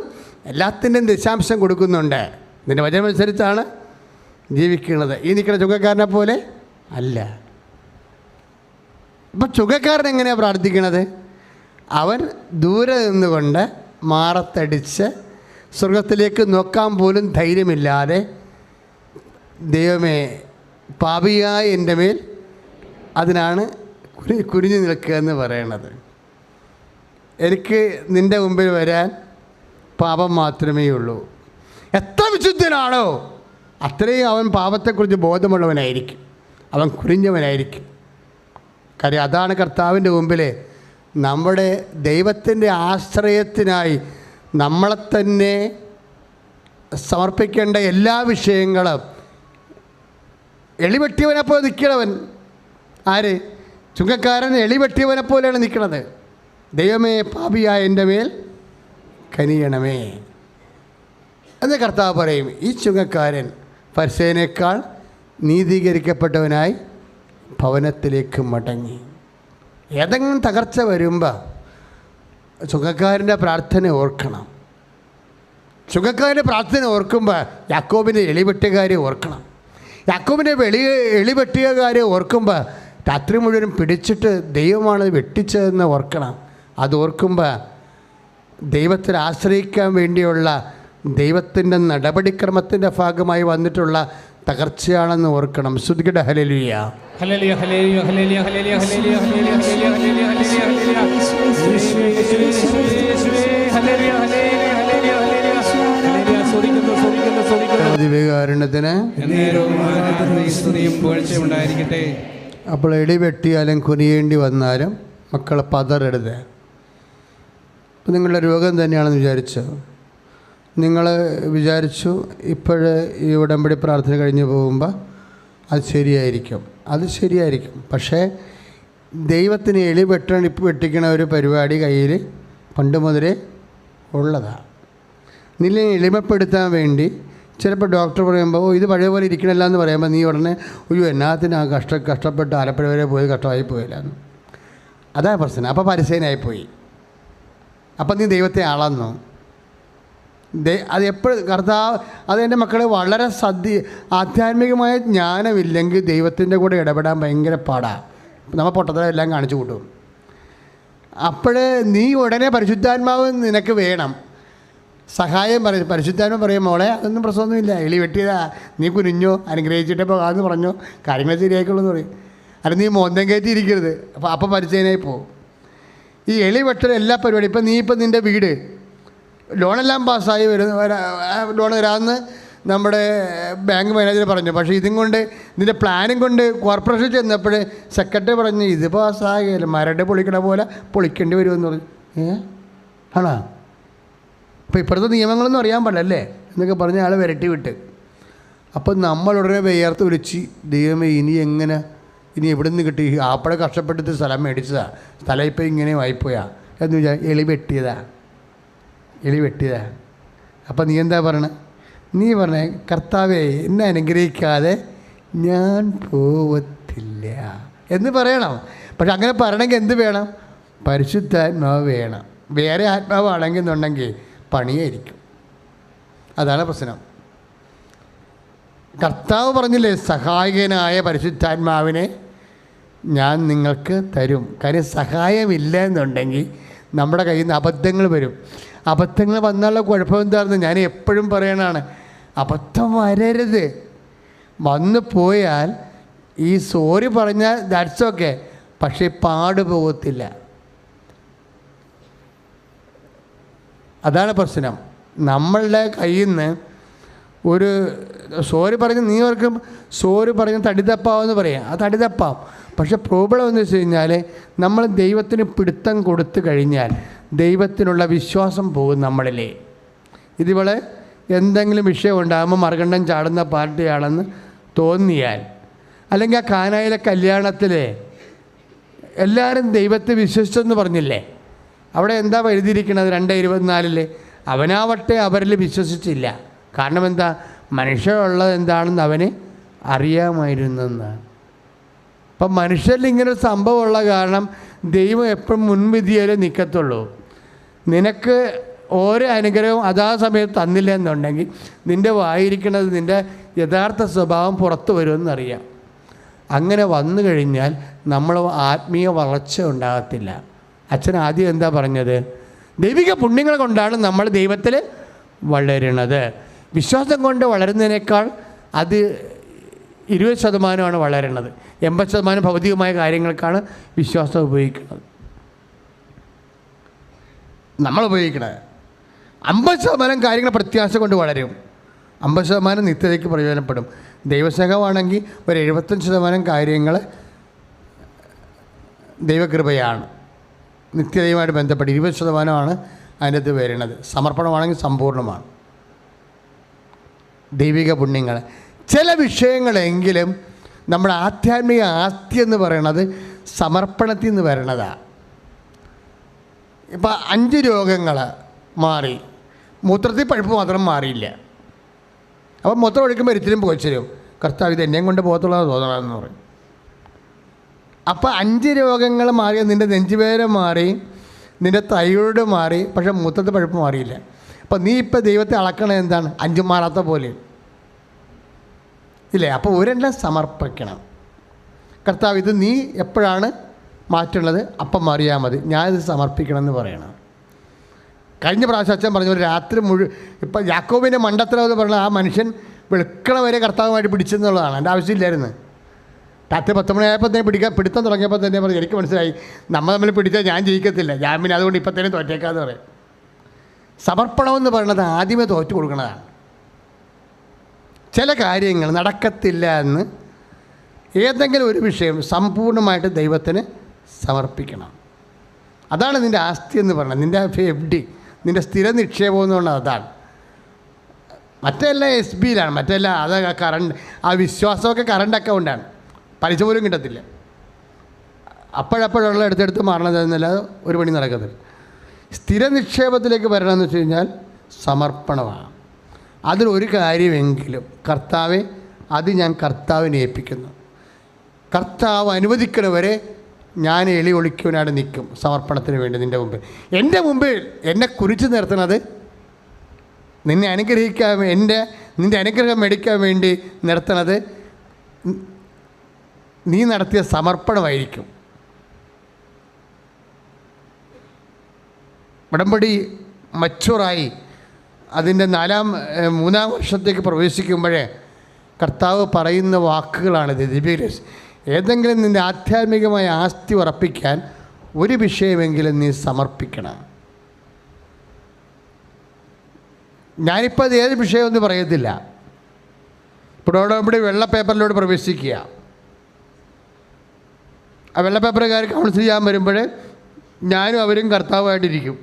എല്ലാത്തിൻ്റെയും ദശാംശം കൊടുക്കുന്നുണ്ട്, നിൻ്റെ വചനമനുസരിച്ചാണ് ജീവിക്കുന്നത്. ഈ നിൽക്കുന്ന ചുങ്കക്കാരനെ പോലെ അല്ല. അപ്പം ചുങ്കക്കാരൻ എങ്ങനെയാണ് പ്രാർത്ഥിക്കണത്? അവൻ ദൂരെ നിന്നുകൊണ്ട് മാറത്തടിച്ച് സ്വർഗത്തിലേക്ക് നോക്കാൻ പോലും ധൈര്യമില്ലാതെ, ദൈവമേ പാപിയായ എൻ്റെ മേൽ, അതിനാണ് കുനിഞ്ഞു നിൽക്കുക എന്ന് പറയണത്. എനിക്ക് നിൻ്റെ മുമ്പിൽ വരാൻ പാപം മാത്രമേ ഉള്ളൂ. എത്ര വിശുദ്ധനാണോ അത്രയും അവൻ പാപത്തെക്കുറിച്ച് ബോധമുള്ളവനായിരിക്കും, അവൻ കുനിഞ്ഞവനായിരിക്കും. കാര്യം അതാണ് കർത്താവിൻ്റെ മുമ്പിൽ നമ്മുടെ ദൈവത്തിൻ്റെ ആശ്രയത്തിനായി നമ്മളെ തന്നെ സമർപ്പിക്കേണ്ട എല്ലാ വിഷയങ്ങളും എളിവെട്ടിയവനെപ്പോലെ നിൽക്കണവൻ. ആര്? ചുങ്കക്കാരൻ എളിവെട്ടിയവനെ പോലെയാണ് നിൽക്കുന്നത്. ദൈവമേ പാപിയായ എൻ്റെ മേൽ കനിയണമേ എന്ന് കർത്താവ് പറയും. ഈ ചുങ്കക്കാരൻ ഫരിസേയനേക്കാൾ നീതീകരിക്കപ്പെട്ടവനായി ഭവനത്തിലേക്ക് മടങ്ങി. ഏതെങ്കിലും തകർച്ച വരുമ്പോൾ ചുങ്കക്കാരൻ്റെ പ്രാർത്ഥന ഓർക്കണം. ചുങ്കക്കാരൻ്റെ പ്രാർത്ഥന ഓർക്കുമ്പോൾ യാക്കോബിൻ്റെ എളിവെട്ടുകാരെ ഓർക്കണം. യാക്കോബിൻ്റെ എളിവെട്ടിയകാരെ ഓർക്കുമ്പോൾ രാത്രി മുഴുവൻ പിടിച്ചിട്ട് ദൈവമാണ് വെട്ടിച്ചതെന്ന് ഓർക്കണം. അത് ഓർക്കുമ്പോൾ ദൈവത്തിൽ ആശ്രയിക്കാൻ വേണ്ടിയുള്ള ദൈവത്തിൻ്റെ നടപടിക്രമത്തിൻ്റെ ഭാഗമായി വന്നിട്ടുള്ള തകർച്ചയാണെന്ന് ഓർക്കണം. ശ്രുതികട hallelujah. Hallelujah hallelujah hallelujah hallelujah hallelujah hallelujah hallelujah hallelujah ഉണ്ടായിരിക്കട്ടെ. അപ്പോൾ എടി വെട്ടിയാലും കുനിയേണ്ടി വന്നാലും മക്കളെ പതറരുത്. ഇപ്പം നിങ്ങളുടെ രോഗം തന്നെയാണെന്ന് വിചാരിച്ചോ? നിങ്ങൾ വിചാരിച്ചു ഇപ്പോഴ് ഈ ഉടമ്പടി പ്രാർത്ഥന കഴിഞ്ഞ് പോകുമ്പോൾ അത് ശരിയായിരിക്കും. പക്ഷേ ദൈവത്തിന് എളി വെട്ടിക്കണ ഒരു പരിപാടി കയ്യിൽ പണ്ട് മുതലേ ഉള്ളതാണ്. നിന്നെ എളിമപ്പെടുത്താൻ വേണ്ടി ചിലപ്പോൾ ഡോക്ടർ പറയുമ്പോൾ ഇത് പഴയ പോലെ ഇരിക്കണില്ല എന്ന് പറയുമ്പോൾ നീ ഉടനെ എന്നാത്തിന് കഷ്ടപ്പെട്ട് ആലപ്പുഴ വരെ പോയി കഷ്ടമായി പോയില്ല. അതാ പ്രശ്നം. അപ്പോൾ പരിസേനായിപ്പോയി. അപ്പം നീ ദൈവത്തെ അളന്നു. അത് എപ്പോഴും കർത്താവ് അതെൻ്റെ മക്കളെ വളരെ ആധ്യാത്മികമായ ജ്ഞാനമില്ലെങ്കിൽ ദൈവത്തിൻ്റെ കൂടെ ഇടപെടാൻ ഭയങ്കര പാടാണ്. നമ്മൾ പൊട്ടത്തരം എല്ലാം കാണിച്ചു കൂട്ടും. അപ്പോഴേ നീ ഉടനെ പരിശുദ്ധാത്മാവ് നിനക്ക് വേണം, സഹായം പറയും. പരിശുദ്ധാത്മ പറയും, മോളെ അതൊന്നും പ്രശ്നമൊന്നുമില്ല, എളി വെട്ടിയതാ, നീ കുനിഞ്ഞോ, അനുഗ്രഹിച്ചിട്ടേ പോകാമെന്ന് പറഞ്ഞോ, കാര്യങ്ങൾ ശരിയായിക്കോളൂ എന്ന് പറയും. അല്ല നീ മോന്തം കയറ്റിയിരിക്കരുത്. അപ്പോൾ പരിചയനായി പോകും. ഈ എളി വെട്ടൽ എല്ലാ പരിപാടിയും. ഇപ്പം നിൻ്റെ വീട് ലോണെല്ലാം പാസ്സായി ലോൺ വരാമെന്ന് നമ്മുടെ ബാങ്ക് മാനേജർ പറഞ്ഞു. പക്ഷേ ഇതും കൊണ്ട് ഇതിൻ്റെ പ്ലാനും കൊണ്ട് കോർപ്പറേഷൻ ചെന്നപ്പോൾ സെക്രട്ടറി പറഞ്ഞു ഇത് പാസ്സാകില്ല, മരട് പൊളിക്കണ പോലെ പൊളിക്കേണ്ടി വരുമെന്ന് പറഞ്ഞു. ആണോ? അപ്പോൾ ഇപ്പോഴത്തെ നിയമങ്ങളൊന്നും അറിയാൻ പാടില്ലല്ലേ എന്നൊക്കെ പറഞ്ഞ് ആൾ വിരട്ടി വിട്ട്. അപ്പം നമ്മളുടനെ വിയർത്ത് വിളിച്ച് ദൈവമേ ഇനി എവിടെ നിന്ന് കിട്ടി? ആപ്പടെ കഷ്ടപ്പെട്ടിട്ട് സ്ഥലം മേടിച്ചതാ, സ്ഥലം ഇപ്പോൾ ഇങ്ങനെ വായിപ്പോയാ എന്ന് വിചാരിച്ചു. എളി വെട്ടിയതാ. അപ്പം നീ എന്താ പറയണേ? നീ പറഞ്ഞേ കർത്താവേ എന്നെ അനുഗ്രഹിക്കാതെ ഞാൻ പോവത്തില്ല എന്ന് പറയണം. പക്ഷെ അങ്ങനെ പറയണമെങ്കിൽ എന്ത് വേണം? പരിശുദ്ധാത്മാവ് വേണം. വേറെ ആത്മാവാണെങ്കിൽ എന്നുണ്ടെങ്കിൽ പണിയായിരിക്കും. അതാണ് പ്രശ്നം. കർത്താവ് പറഞ്ഞില്ലേ സഹായകനായ പരിശുദ്ധാത്മാവിനെ ഞാൻ നിങ്ങൾക്ക് തരും. കാര്യം സഹായമില്ല എന്നുണ്ടെങ്കിൽ നമ്മുടെ കയ്യിൽ നിന്ന് അബദ്ധങ്ങൾ വരും. അബദ്ധങ്ങൾ വന്നുള്ള കുഴപ്പം എന്താണെന്ന് ഞാൻ എപ്പോഴും പറയണതാണ്. അബദ്ധം വരരുത്. വന്നു പോയാൽ ഈ സോറി പറഞ്ഞാൽ ദാറ്റ്സ് ഓക്കെ, പക്ഷേ പാട് പോകത്തില്ല. അതാണ് പ്രശ്നം. നമ്മളുടെ കയ്യിൽ നിന്ന് ഒരു സോറി പറഞ്ഞ് നീ ഓർക്കും സോറി പറഞ്ഞ് തടിതപ്പാവെന്ന് പറയാം. അത് തടിതപ്പാവും. പക്ഷെ പ്രോബ്ലം എന്ന് വെച്ച് കഴിഞ്ഞാൽ നമ്മൾ ദൈവത്തിന് പിടുത്തം കൊടുത്തു കഴിഞ്ഞാൽ ദൈവത്തിനുള്ള വിശ്വാസം പോകും നമ്മളിലേ. ഇതിവളെ എന്തെങ്കിലും വിഷയം ഉണ്ടാകുമ്പോൾ മറുകണ്ഠം ചാടുന്ന പാർട്ടിയാണെന്ന് തോന്നിയാൽ, അല്ലെങ്കിൽ ആ കാനായിലെ കല്യാണത്തിൽ എല്ലാവരും ദൈവത്തെ വിശ്വസിച്ചെന്ന് പറഞ്ഞില്ലേ, അവിടെ എന്താ എഴുതിയിരിക്കുന്നത് 2:24 അവനാവട്ടെ അവരിൽ വിശ്വസിച്ചില്ല. കാരണം എന്താ? മനുഷ്യരുള്ളത് എന്താണെന്ന് അവന് അറിയാമായിരുന്നെന്നാണ്. അപ്പം മനുഷ്യരിൽ ഇങ്ങനൊരു സംഭവമുള്ള കാരണം ദൈവം എപ്പോഴും മുൻവിധിയാലേ നിൽക്കത്തുള്ളൂ. നിനക്ക് ഓരോ അനുഗ്രഹവും അതാ സമയത്ത് തന്നില്ല എന്നുണ്ടെങ്കിൽ നിൻ്റെ വായിരിക്കുന്നത് നിൻ്റെ യഥാർത്ഥ സ്വഭാവം പുറത്തു വരുമെന്നറിയാം. അങ്ങനെ വന്നു കഴിഞ്ഞാൽ നമ്മൾ ആത്മീയ വളർച്ച ഉണ്ടാകത്തില്ല. അച്ഛൻ ആദ്യം എന്താ പറഞ്ഞത്? ദൈവിക പുണ്യങ്ങൾ കൊണ്ടാണ് നമ്മൾ ദൈവത്തിൽ വളരുന്നത്. വിശ്വാസം കൊണ്ട് വളരുന്നതിനേക്കാൾ അത് 20% വളരുന്നത്. 80% ഭൗതികമായ കാര്യങ്ങൾക്കാണ് വിശ്വാസം ഉപയോഗിക്കുന്നത്. നമ്മൾ ഉപയോഗിക്കണത് 50% കാര്യങ്ങൾ പ്രത്യാശ കൊണ്ട് വളരും. 50% നിത്യതയ്ക്ക് പ്രയോജനപ്പെടും. ദൈവസ്നേഹമാണെങ്കിൽ ഒരു 75% കാര്യങ്ങൾ ദൈവകൃപയാണ്. നിത്യതയുമായിട്ട് ബന്ധപ്പെട്ട് 20% അതിൻ്റെ അത് വരുന്നത്. സമർപ്പണമാണെങ്കിൽ സമ്പൂർണ്ണമാണ്. ദൈവിക പുണ്യങ്ങൾ ചില വിഷയങ്ങളെങ്കിലും നമ്മുടെ ആധ്യാത്മിക ആസ്തി എന്ന് പറയുന്നത് സമർപ്പണത്തിൽ നിന്ന് വരണതാണ്. ഇപ്പം 5 രോഗങ്ങൾ മാറി, മൂത്രത്തിൽ പഴുപ്പ് മാത്രം മാറിയില്ല. അപ്പം മൂത്രം ഒഴിക്കുമ്പോൾ ഒരിക്കലും പോയിച്ചരും കർത്താവ് ഇത് എന്നെയും കൊണ്ട് പോകത്തുള്ളതാണ് തോന്നണമെന്ന് പറയും. അപ്പം 5 രോഗങ്ങൾ മാറി, നിൻ്റെ നെഞ്ചുവേദന മാറി, നിൻ്റെ തൈറോയ്ഡ് മാറി, പക്ഷേ മൂത്രത്തിൽ പഴുപ്പ് മാറിയില്ല. അപ്പം നീ ഇപ്പം ദൈവത്തെ അളക്കണത് എന്താണ്? 5 മാറാത്ത പോലെ ഇല്ലേ? അപ്പോൾ ഒരെണ്ണം സമർപ്പിക്കണം. കർത്താവ് ഇത് നീ എപ്പോഴാണ് മാറ്റുള്ളത്? അപ്പം മാറിയാൽ മതി, ഞാനിത് സമർപ്പിക്കണം എന്ന് പറയണം. കഴിഞ്ഞ പ്രാവശ്യം അച്ഛൻ പറഞ്ഞു ഒരു രാത്രി ഇപ്പം യാക്കോബിൻ്റെ മണ്ടത്തരം എന്ന് പറഞ്ഞാൽ ആ മനുഷ്യൻ വെളുക്കണ വരെ കർത്താവുമായിട്ട് പിടിച്ചെന്നുള്ളതാണ്. എൻ്റെ ആവശ്യമില്ലായിരുന്നു. രാത്രി 10 മണിയായപ്പോൾ തന്നെ പിടുത്തം തുടങ്ങിയപ്പോൾ തന്നെ പറഞ്ഞു എനിക്ക് മനസ്സിലായി നമ്മൾ തമ്മിൽ പിടിച്ചാൽ ഞാൻ ജയിക്കത്തില്ല, ഞാൻ പിന്നെ അതുകൊണ്ട് ഇപ്പം തന്നെ തോറ്റേക്കാന്ന് പറയും. സമർപ്പണമെന്ന് പറയുന്നത് ആദ്യമേ തോറ്റു കൊടുക്കുന്നതാണ്. ചില കാര്യങ്ങൾ നടക്കത്തില്ല എന്ന് ഏതെങ്കിലും ഒരു വിഷയം സമ്പൂർണ്ണമായിട്ട് ദൈവത്തിന് സമർപ്പിക്കണം. അതാണ് നിൻ്റെ ആസ്തി എന്ന് പറയുന്നത്. നിൻ്റെ FD, നിൻ്റെ സ്ഥിര നിക്ഷേപം എന്ന് പറഞ്ഞാൽ അതാണ്. മറ്റെല്ലാം SBയിലാണ്, മറ്റെല്ലാം അത് കറണ്ട്, ആ വിശ്വാസമൊക്കെ കറണ്ട് അക്കൗണ്ടാണ്, പലിശ പോലും കിട്ടത്തില്ല. അപ്പോഴപ്പോഴുള്ള എടുത്തെടുത്ത് മാറണതെന്നല്ലാതെ ഒരു പണി നടക്കത്തില്ല. സ്ഥിര നിക്ഷേപത്തിലേക്ക് വരണമെന്ന് വെച്ച് കഴിഞ്ഞാൽ സമർപ്പണമാണ്. അതിലൊരു കാര്യമെങ്കിലും കർത്താവെ അത് ഞാൻ കർത്താവിനെ ഏൽപ്പിക്കുന്നു, കർത്താവ് അനുവദിക്കണവരെ ഞാൻ എളി ഒളിക്കുവാനായിട്ട് നിൽക്കും സമർപ്പണത്തിന് വേണ്ടി നിൻ്റെ മുമ്പിൽ. എൻ്റെ മുമ്പിൽ എന്നെ കുറിച്ച് നിർത്തുന്നത് നിന്നെ അനുഗ്രഹിക്കാൻ, നിൻ്റെ അനുഗ്രഹം മേടിക്കാൻ വേണ്ടി നിർത്തുന്നത് നീ നടത്തിയ സമർപ്പണമായിരിക്കും. ഉടമ്പടി മച്ചുറായി അതിൻ്റെ 3-ാം വർഷത്തേക്ക് പ്രവേശിക്കുമ്പോഴേ കർത്താവ് പറയുന്ന വാക്കുകളാണിത്. ദിവ്യഗ്രേസ് ഏതെങ്കിലും നിൻ്റെ ആധ്യാത്മികമായ ആസ്തി ഉറപ്പിക്കാൻ ഒരു വിഷയമെങ്കിലും നീ സമർപ്പിക്കണം. ഞാനിപ്പോൾ അത് ഏത് വിഷയമെന്ന് പറയത്തില്ല, ഉടമ്പടി വെള്ള പേപ്പറിലൂടെ പ്രവേശിക്കുക. ആ വെള്ള പേപ്പറുകാർ കൗൺസിൽ ചെയ്യാൻ വരുമ്പോൾ ഞാനും അവരും കർത്താവായിട്ടിരിക്കും.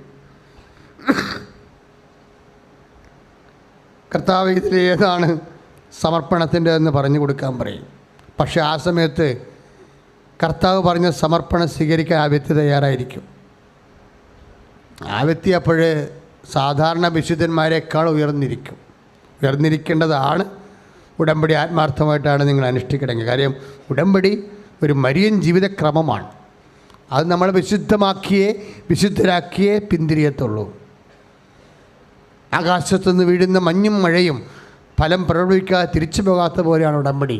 കർത്താവ് ഇതിലേതാണ് സമർപ്പണത്തിൻ്റെ എന്ന് പറഞ്ഞു കൊടുക്കാൻ പറയും. പക്ഷേ ആ സമയത്ത് കർത്താവ് പറഞ്ഞ സമർപ്പണം സ്വീകരിക്കാൻ ആ വ്യക്തി തയ്യാറായിരിക്കും. ആ വ്യക്തി അപ്പോൾ സാധാരണ വിശുദ്ധന്മാരെക്കാൾ ഉയർന്നിരിക്കേണ്ടതാണ്. ഉടമ്പടി ആത്മാർത്ഥമായിട്ടാണ് നിങ്ങൾ അനുഷ്ഠിക്കണമെങ്കിൽ. കാര്യം ഉടമ്പടി ഒരു മരിയൻ ജീവിതക്രമമാണ്. അത് നമ്മൾ വിശുദ്ധരാക്കിയേ പിന്തിരിയത്തുള്ളൂ. ആകാശത്തുനിന്ന് വീഴുന്ന മഞ്ഞും മഴയും ഫലം പ്രകടിപ്പിക്കാതെ തിരിച്ചു പോകാത്ത പോലെയാണ് ഉടമ്പടി.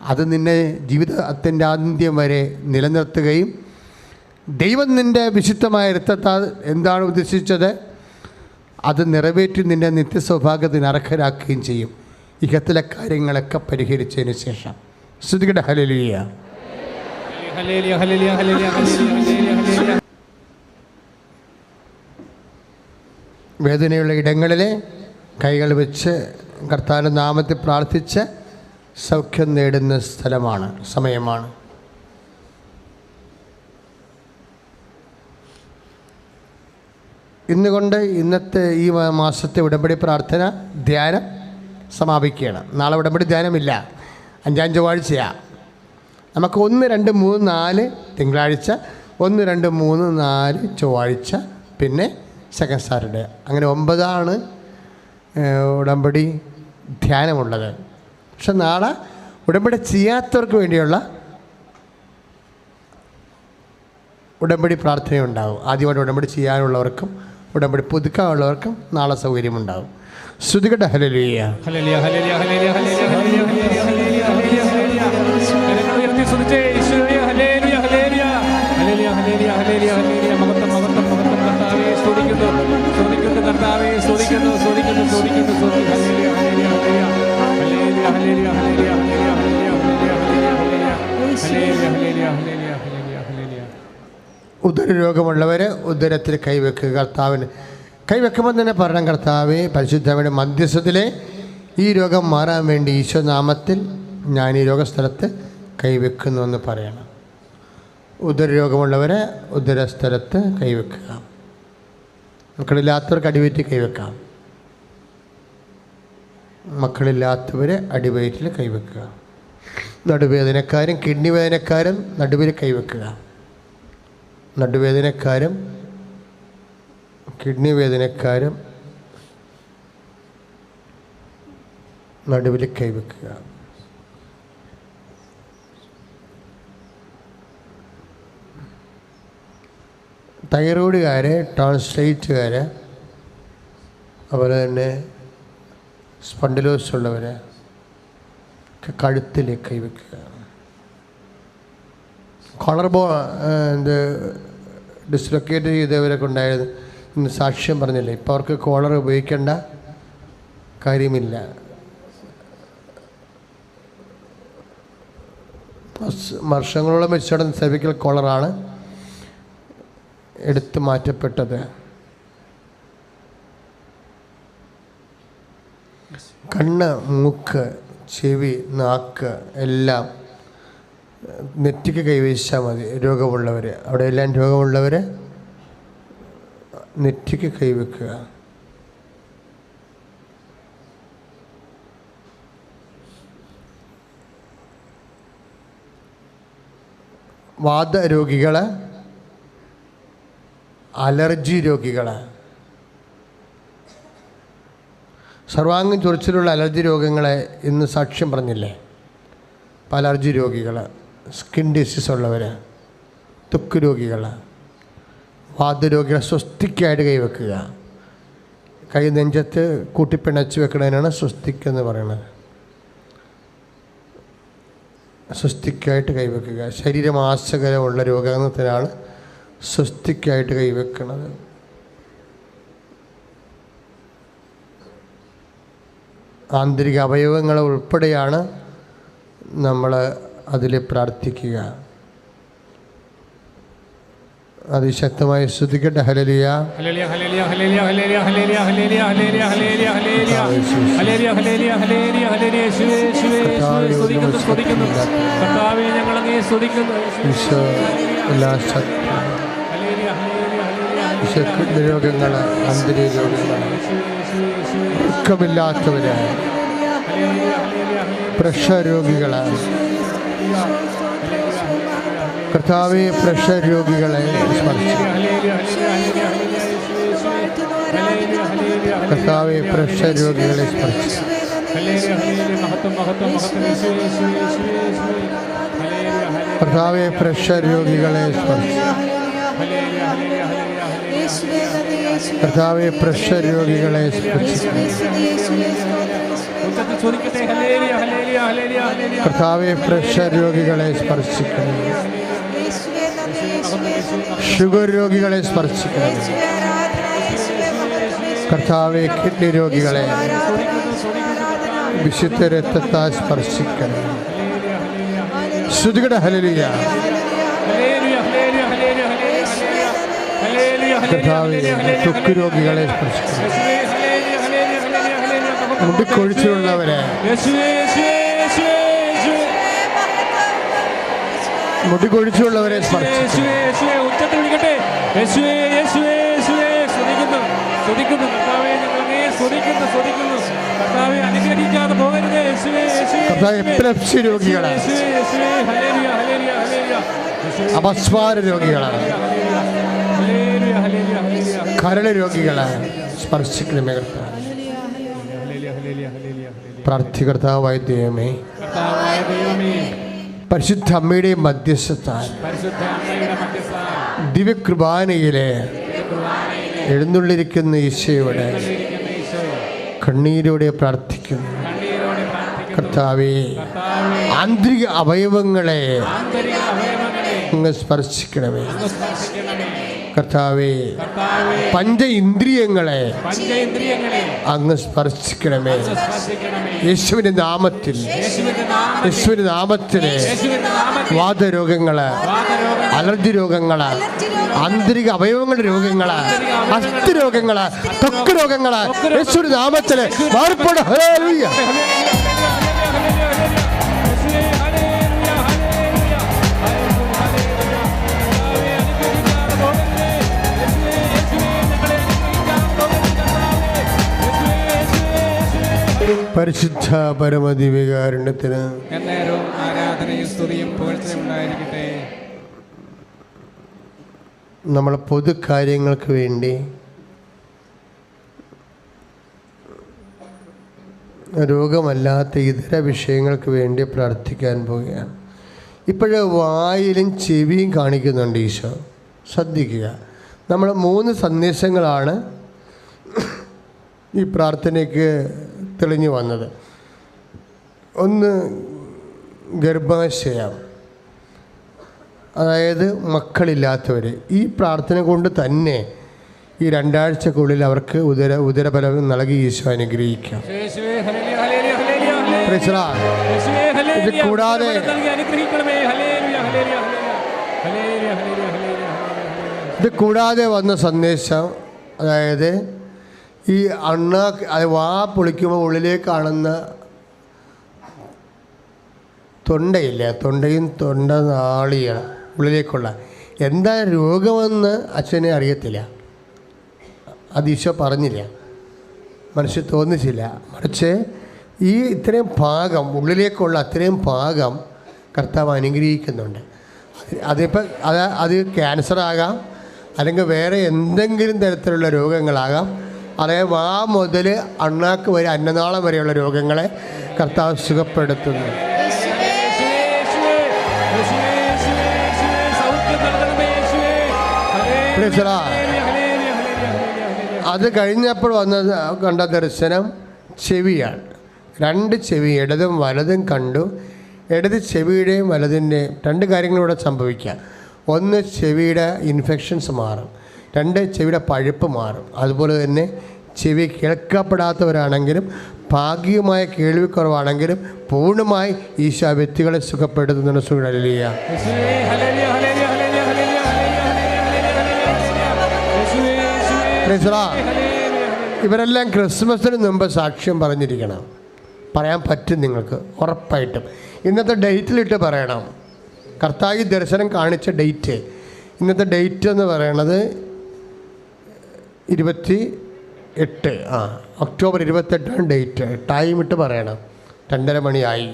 അത് നിന്നെ ജീവിതത്തിൻ്റെ ആദ്യം വരെ നിലനിർത്തുകയും ദൈവം നിൻ്റെ വിശുദ്ധമായ രക്തത്താൽ എന്താണ് ഉദ്ദേശിച്ചത് അത് നിറവേറ്റി നിൻ്റെ നിത്യസൗഭാഗ്യത്തിന് അർഹരാക്കുകയും ചെയ്യും. ഇഹത്തിലെ കാര്യങ്ങളൊക്കെ പരിഹരിച്ചതിന് ശേഷം. സ്തുതിക്കട്ടെ. Hallelujah. Hallelujah hallelujah hallelujah hallelujah. വേദനയുള്ള ഇടങ്ങളിൽ കൈകൾ വെച്ച് കർത്താവിൻ്റെ നാമത്തിൽ പ്രാർത്ഥിച്ച് സൗഖ്യം നേടുന്ന സമയമാണ്. ഇന്നത്തെ ഈ മാസത്തെ ഉടമ്പടി പ്രാർത്ഥന ധ്യാനം സമാപിക്കുകയാണ്. നാളെ ഉടമ്പടി ധ്യാനമില്ല, 5-ാം ചൊവ്വാഴ്ചയാണ്. നമുക്ക് 1, 2, 3, 4 തിങ്കളാഴ്ച, 1, 2, 3, 4 ചൊവ്വാഴ്ച, പിന്നെ സെക്കൻഡ് സാറ്റർഡേ. അങ്ങനെ 9 ഉടമ്പടി ധ്യാനമുള്ളത്. പക്ഷെ നാളെ ഉടമ്പടി ചെയ്യാത്തവർക്ക് വേണ്ടിയുള്ള ഉടമ്പടി പ്രാർത്ഥനയുണ്ടാകും. ആദ്യമായിട്ട് ഉടമ്പടി ചെയ്യാനുള്ളവർക്കും ഉടമ്പടി പുതുക്കാനുള്ളവർക്കും നാളെ സൗകര്യമുണ്ടാകും. ശ്രുതികട്ടെ. Hallelujah. Hallelujah hallelujah hallelujah hallelujah hallelujah hallelujah. കരങ്ങൾ ഉയർത്തി സ്തുതിച്ചേ ഈശോയെ. Hallelujah hallelujah hallelujah hallelujah hallelujah hallelujah. മഹത്വം മഹത്വം മഹത്വം. കർത്താവേ സ്തുതിക്കുന്നു കർത്താവേ സ്തുതിക്കുന്നു. Hallelujah hallelujah hallelujah hallelujah hallelujah hallelujah hallelujah hallelujah hallelujah hallelujah hallelujah. ഉദരരോഗമുള്ളവർ ഉദരത്തിൽ കൈവെക്കുക. കർത്താവിന് കൈവെക്കുമ്പോൾ തന്നെ പറയണം, കർത്താവേ പരിശുദ്ധയുടെ മധ്യസ്ഥത്തിലെ ഈ രോഗം മാറാൻ വേണ്ടി ഈശോനാമത്തിൽ ഞാൻ ഈ രോഗസ്ഥലത്ത് കൈവെക്കുന്നു എന്ന് പറയണം. ഉദരരോഗമുള്ളവരെ ഉദരസ്ഥലത്ത് കൈവെക്കുക. മക്കളില്ലാത്തവർക്ക് അടിവയറ്റിൽ കൈവെക്കാം. മക്കളില്ലാത്തവരെ അടിവയറ്റിൽ കൈവെക്കുക. നടുവേദനക്കാരും കിഡ്നി വേദനക്കാരും നടുവിൽ കൈവെക്കുക. നടുവേദനക്കാരും കിഡ്നി വേദനക്കാരും നടുവിൽ കൈവെക്കുക. തൈറോയ്ഡുകാർ, ടോൺസിലൈറ്റുകാർ, അതുപോലെ തന്നെ സ്പോണ്ടിലോസിസ് ഉള്ളവർ കഴുത്തിൽ കൈവെക്കുക. ഡിസ്ലൊക്കേറ്റ് ചെയ്തവരൊക്കെ ഉണ്ടായത് ഇന്ന് സാക്ഷ്യം പറഞ്ഞില്ലേ. ഇപ്പോൾ അവർക്ക് കോളർ ഉപയോഗിക്കേണ്ട കാര്യമില്ല. വർഷങ്ങളോളം വെച്ചിടന്ന് സെർവിക്കൽ കോളറാണ് എടുത്തു മാറ്റപ്പെട്ടത്. കണ്ണ്, മൂക്ക്, ചെവി, നാക്ക് എല്ലാം നെറ്റിക്ക് കൈവച്ചാൽ മതി. രോഗമുള്ളവർ, അവിടെ എല്ലാം രോഗമുള്ളവർ നെറ്റിക്ക് കൈവെക്കുക. വാതരോഗികൾ, അലർജി രോഗികൾ, സർവാംഗം ചൊറിച്ചിലുള്ള അലർജി രോഗങ്ങളെ ഇന്ന് സാക്ഷ്യം പറഞ്ഞില്ലേ. അപ്പം അലർജി രോഗികൾ, സ്കിൻ ഡിസീസ് ഉള്ളവർ, ത്വക്ക് രോഗികൾ, വാതരോഗികളെ സ്വസ്തിക്കായിട്ട് കൈവെക്കുക. കൈ നെഞ്ചത്ത് കൂട്ടിപ്പിണച്ച് വെക്കുന്നതിനാണ് സ്വസ്തിക്ക് എന്ന് പറയുന്നത്. സ്വസ്തിക്കായിട്ട് കൈവെക്കുക. ശരീരമാസകരമുള്ള രോഗത്തിനാണ് സ്വസ്തിക്കായിട്ട് കൈവെക്കുന്നത്. ആന്തരിക അവയവങ്ങൾ ഉൾപ്പെടെയാണ് നമ്മൾ അതിൽ പ്രാർത്ഥിക്കുക. അതിശക്തമായി സ്തുതിക്കട്ടെ. Hallelujah. Hallelujah hallelujah hallelujah hallelujah hallelujah hallelujah hallelujah hallelujah hallelujah hallelujah hallelujah hallelujah hallelujah യേശുവേ യേശുവേ യേശുവേ സ്തുതിക്കുന്നു സ്തുതിക്കുന്നു കർത്താവേ ഞങ്ങൾ അങ്ങേ സ്തുതിക്കുന്നു ഈശോ എല്ലാ ഹല്ലേലൂയ ഹല്ലേലൂയ ഹല്ലേലൂയ രോഗങ്ങൾ, അന്തരീയ രോഗങ്ങൾ, ദുഃഖമില്ലാത്തവര്, പ്രഷർ രോഗികള്, കർത്താവേ പ്രഷർ രോഗികളെ സ്പർശിച്ചു. കർത്താവേ പ്രഷർ രോഗികളെ സ്പർശിച്ചു. കർത്താവേ പ്രഷർ രോഗികളെ സ്പർശിച്ചു. കർത്താവേ പ്രഷർ രോഗികളെ സ്പർശിച്ചു. കർത്താവേ പ്രഷർ രോഗികളെ സ്പർശിക്കണം. ഷുഗർ രോഗികളെ സ്പർശിക്കണം. കർത്താവേ കിഡ്നി രോഗികളെ വിശുദ്ധ രക്തത്താൽ സ്പർശിക്കണം. ശ്രുതികട ഹല്ലേലൂയ. കർത്താവേ ത്വക്ക് രോഗികളെ സ്പർശിക്കണം. മുടിക്കൊഴിച്ചിലുള്ളവരെ, മുടികൊഴിച്ചുള്ളവരെ സ്പർശിച്ചു. എപ്പിലെപ്സി രോഗികള്, അപസ്മാര രോഗികള്, കരള് രോഗികള് സ്പർശിക്കണമേ കർത്താവ്. പ്രാർത്ഥികർത്താവായ ദൈവമേ, പരിശുദ്ധ അമ്മയുടെ മധ്യസ്ഥത്താൽ ദിവ്യകൃപാനയിലെ എഴുന്നള്ളിരിക്കുന്ന ഈശോയോടെ കണ്ണീരോടെ പ്രാർത്ഥിക്കുന്നു. കർത്താവേ, ആന്തരിക അവയവങ്ങളെ അങ്ങ് സ്പർശിക്കണമേ. കർത്താവേ, പഞ്ച ഇന്ദ്രിയങ്ങളെ അങ്ങ് സ്പർശിക്കണമേ. യേശുവിന്റെ നാമത്തിൽ, യേശുവിന്റെ നാമത്തിലെ വാതരോഗങ്ങള്, അലർജി രോഗങ്ങള്, ആന്തരിക അവയവങ്ങളുടെ രോഗങ്ങള്, അസ്ഥി രോഗങ്ങള്, ത്വക്ക് രോഗങ്ങള് യേശുവിന്റെ നാമത്തില് മാറിപ്പോണം. ഹല്ലേലൂയ. പരിശുദ്ധ പരമദിവ്യകാരുണ്യത്തിന് എന്നേരവും ആരാധനയും സ്തുതിയും പുകഴ്ചയും ഉണ്ടായിരിക്കട്ടെ. നമ്മൾ പൊതു കാര്യങ്ങൾക്ക് വേണ്ടി രോഗമല്ലാത്ത ഇതര വിഷയങ്ങൾക്ക് വേണ്ടി പ്രാർത്ഥിക്കാൻ പോവുകയാണ്. ഇപ്പോഴ് വായിലും ചെവിയും കാണിക്കുന്നുണ്ട് ഈശോ. ശ്രദ്ധിക്കുക. നമ്മൾ 3 സന്ദേശങ്ങളാണ് ഈ പ്രാർത്ഥനയ്ക്ക് തെളിഞ്ഞു വന്നത്. ഒന്ന് ഗർഭാശയം, അതായത് മക്കളില്ലാത്തവർ. ഈ പ്രാർത്ഥന കൊണ്ട് തന്നെ ഈ 2 ആഴ്ചക്കുള്ളിൽ അവർക്ക് ഉദരഫലം നൽകി ഈശോ അനുഗ്രഹിക്കാം. ഇത് കൂടാതെ വന്ന സന്ദേശം, അതായത് ഈ വാ പൊളിക്കുമ്പോൾ ഉള്ളിലേക്ക് കാണുന്ന തൊണ്ടയില്ല, തൊണ്ടയും തൊണ്ട നാളിയാണ് ഉള്ളിലേക്കുള്ള എന്താ രോഗമെന്ന് അച്ഛനെ അറിയത്തില്ല. അത് ഈശോ പറഞ്ഞില്ല, മനസ്സിൽ തോന്നിച്ചില്ല. മറിച്ച് ഈ ഇത്രയും ഭാഗം ഉള്ളിലേക്കുള്ള അത്രയും ഭാഗം കർത്താവ് അനുഗ്രഹിക്കുന്നുണ്ട്. അതിപ്പോൾ അത് ക്യാൻസറാകാം, അല്ലെങ്കിൽ വേറെ എന്തെങ്കിലും തരത്തിലുള്ള രോഗങ്ങളാകാം. അതായത് വാ മുതൽ അണ്ണാക്ക് വരെ, അന്നനാളം വരെയുള്ള രോഗങ്ങളെ കർത്താവ് സുഖപ്പെടുത്തുന്നു. അത് കഴിഞ്ഞപ്പോൾ കണ്ട ദർശനം ചെവിയാണ്. 2 ചെവി, ഇടതും വലതും കണ്ടു. ഇടത് ചെവിയുടെയും വലതിൻ്റെയും 2 കാര്യങ്ങളിലൂടെ സംഭവിക്കാം. ഒന്ന്, ചെവിയുടെ ഇൻഫെക്ഷൻസ് മാറും. 2, ചെവിയുടെ പഴുപ്പ് മാറും. അതുപോലെ തന്നെ ചെവി കേൾക്കപ്പെടാത്തവരാണെങ്കിലും ഭാഗികമായ കേൾവിക്കുറവാണെങ്കിലും പൂർണ്ണമായി ഈശോ വ്യക്തികളെ സുഖപ്പെടുത്തുന്ന സുഖലിയ. ഇവരെല്ലാം ക്രിസ്മസിന് മുമ്പ് സാക്ഷ്യം പറഞ്ഞിരിക്കണം. പറയാൻ പറ്റും നിങ്ങൾക്ക് ഉറപ്പായിട്ടും. ഇന്നത്തെ ഡേറ്റിലിട്ട് പറയണം. കർത്താവ് ദർശനം കാണിച്ച ഡേറ്റ്, ഇന്നത്തെ ഡേറ്റ് എന്ന് പറയണത് 28 ഒക്ടോബർ 28 ഡേറ്റ്. ടൈം ഇട്ട് പറയണം. 2:30 മണിയായി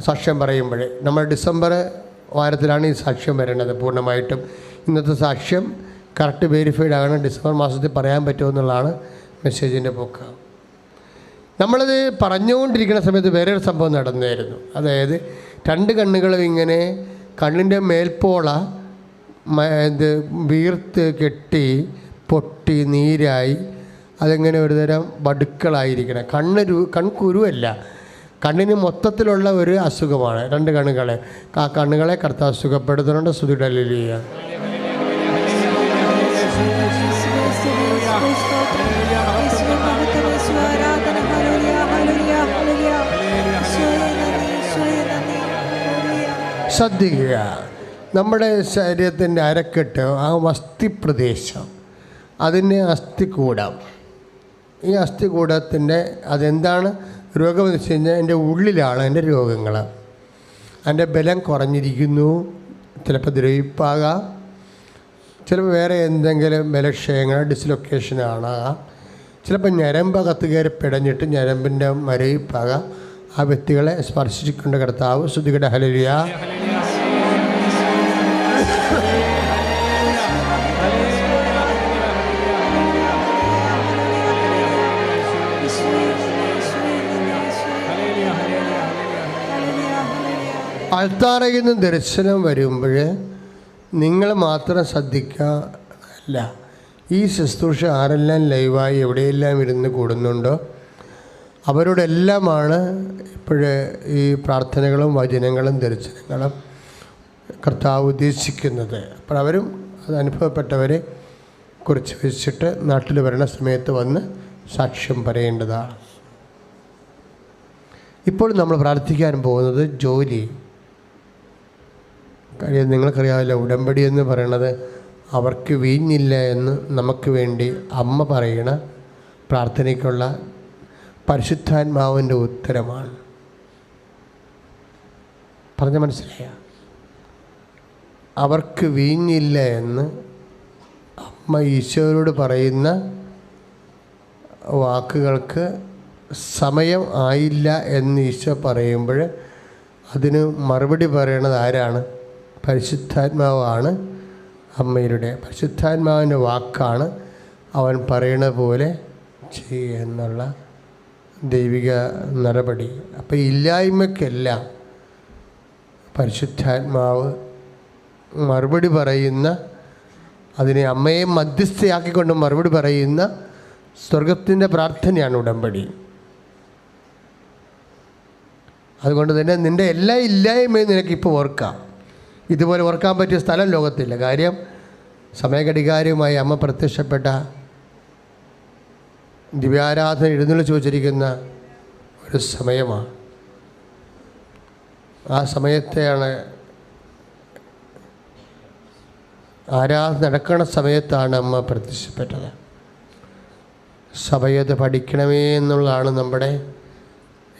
സാക്ഷ്യം പറയുമ്പോൾ. നമ്മൾ ഡിസംബർ വാരത്തിലാണ് ഈ സാക്ഷ്യം വരേണ്ടത് പൂർണ്ണമായിട്ടും. ഇന്നത്തെ സാക്ഷ്യം കറക്റ്റ് വെരിഫൈഡ് ആകണം. ഡിസംബർ മാസത്തിൽ പറയാൻ പറ്റുമെന്നുള്ളതാണ് മെസ്സേജിൻ്റെ പോക്ക്. നമ്മളത് പറഞ്ഞുകൊണ്ടിരിക്കുന്ന സമയത്ത് വേറൊരു സംഭവം നടന്നായിരുന്നു. അതായത് 2 കണ്ണുകളും ഇങ്ങനെ കണ്ണിൻ്റെ മേൽപ്പോള വീർത്ത് കെട്ടി പൊട്ടി നീരായി അതിങ്ങനെ ഒരുതരം വടുക്കളായിരിക്കണം. കൺകുരുവല്ല, കണ്ണിന് മൊത്തത്തിലുള്ള ഒരു അസുഖമാണ് 2 കണ്ണുകളെ. ആ കണ്ണുകളെ കർത്താവ് സുഖപ്പെടുത്തുന്നുണ്ട്. സ്തുതിയുടെ ഹല്ലേലൂയ. ശ്രദ്ധിക്കുക, നമ്മുടെ ശരീരത്തിൻ്റെ അരക്കെട്ട്, ആ അസ്ഥിപ്രദേശം, അതിൻ്റെ അസ്ഥികൂടം. ഈ അസ്ഥികൂടത്തിൻ്റെ അതെന്താണ് രോഗമെന്ന് വെച്ച് കഴിഞ്ഞാൽ എൻ്റെ ഉള്ളിലാണ് എൻ്റെ രോഗങ്ങൾ. അതിൻ്റെ ബലം കുറഞ്ഞിരിക്കുന്നു, ചിലപ്പോൾ ദ്രവിപ്പാകാം, ചിലപ്പോൾ വേറെ എന്തെങ്കിലും ബലക്ഷയങ്ങൾ ഡിസ്ലൊക്കേഷനാണ്, ചിലപ്പോൾ ഞരമ്പകത്ത് കയറി പിടഞ്ഞിട്ട് ഞരമ്പിൻ്റെ മരവിപ്പാകാം. ആ വ്യക്തികളെ സ്പർശിച്ചുകൊണ്ട് കർത്താവ് സ്തുതിയുടെ ഹല്ലേലൂയ. അൾത്താരയിൽ നിന്ന് ദർശനം വരുമ്പോൾ നിങ്ങൾ മാത്രം ശ്രദ്ധിക്കാനല്ല, ഈ ശുശ്രൂഷ ആരെല്ലാം ലൈവായി എവിടെയെല്ലാം ഇരുന്ന് കൂടുന്നുണ്ടോ അവരോടെല്ലാമാണ് ഇപ്പോഴേ ഈ പ്രാർത്ഥനകളും വചനങ്ങളും ദർശനങ്ങളും കർത്താവ് ഉദ്ദേശിക്കുന്നത്. അപ്പോൾ അവരും അത് അനുഭവപ്പെട്ടവരെ കുറിച്ച് വെച്ചിട്ട് നാട്ടിൽ വരണ സമയത്ത് വന്ന് സാക്ഷ്യം പറയേണ്ടതാണ്. ഇപ്പോൾ നമ്മൾ പ്രാർത്ഥിക്കാൻ പോകുന്നത് ജോലി കാര്യം. നിങ്ങൾക്കറിയാമല്ലോ, ഉടമ്പടി എന്ന് പറയണത് അവർക്ക് വീഞ്ഞില്ല എന്ന് നമുക്ക് വേണ്ടി അമ്മ പറയണ പ്രാർത്ഥനയ്ക്കുള്ള പരിശുദ്ധാത്മാവിൻ്റെ ഉത്തരമാണ്. പറഞ്ഞ മനസ്സിലായ? അവർക്ക് വീഞ്ഞില്ല എന്ന് അമ്മ ഈശോയോട് പറയുന്ന വാക്കുകൾക്ക് സമയം ആയില്ല എന്ന് ഈശോ പറയുമ്പോൾ അതിന് മറുപടി പറയണത് ആരാണ്? പരിശുദ്ധാത്മാവാണ്. അമ്മയുടെ പരിശുദ്ധാത്മാവിൻ്റെ വാക്കാണ് അവൻ പറയണ പോലെ ചെയ്യുന്നുള്ള ദൈവിക നടപടി. അപ്പോൾ ഇല്ലായ്മയ്ക്കെല്ലാം പരിശുദ്ധാത്മാവ് മറുപടി പറയുന്ന, അതിനെ അമ്മയെ മധ്യസ്ഥയാക്കിക്കൊണ്ട് മറുപടി പറയുന്ന സ്വർഗത്തിൻ്റെ പ്രാർത്ഥനയാണ് ഉടമ്പടി. അതുകൊണ്ട് തന്നെ നിൻ്റെ എല്ലാ ഇല്ലായ്മയും നിനക്കിപ്പോൾ ഓർക്കാം. ഇതുപോലെ ഓർക്കാൻ പറ്റിയ സ്ഥലം ലോകത്തില്ല. കാര്യം സമയഘടികാരവുമായി അമ്മ പ്രത്യക്ഷപ്പെട്ട ദിവ്യാരാധന എഴുന്നള്ളി ചോദിച്ചിരിക്കുന്ന ഒരു സമയമാണ്. ആ സമയത്തെയാണ് ആരാധന നടക്കുന്ന സമയത്താണ് അമ്മ പ്രത്യക്ഷപ്പെട്ടത്. സഭയത് പഠിക്കണമേ എന്നുള്ളതാണ് നമ്മുടെ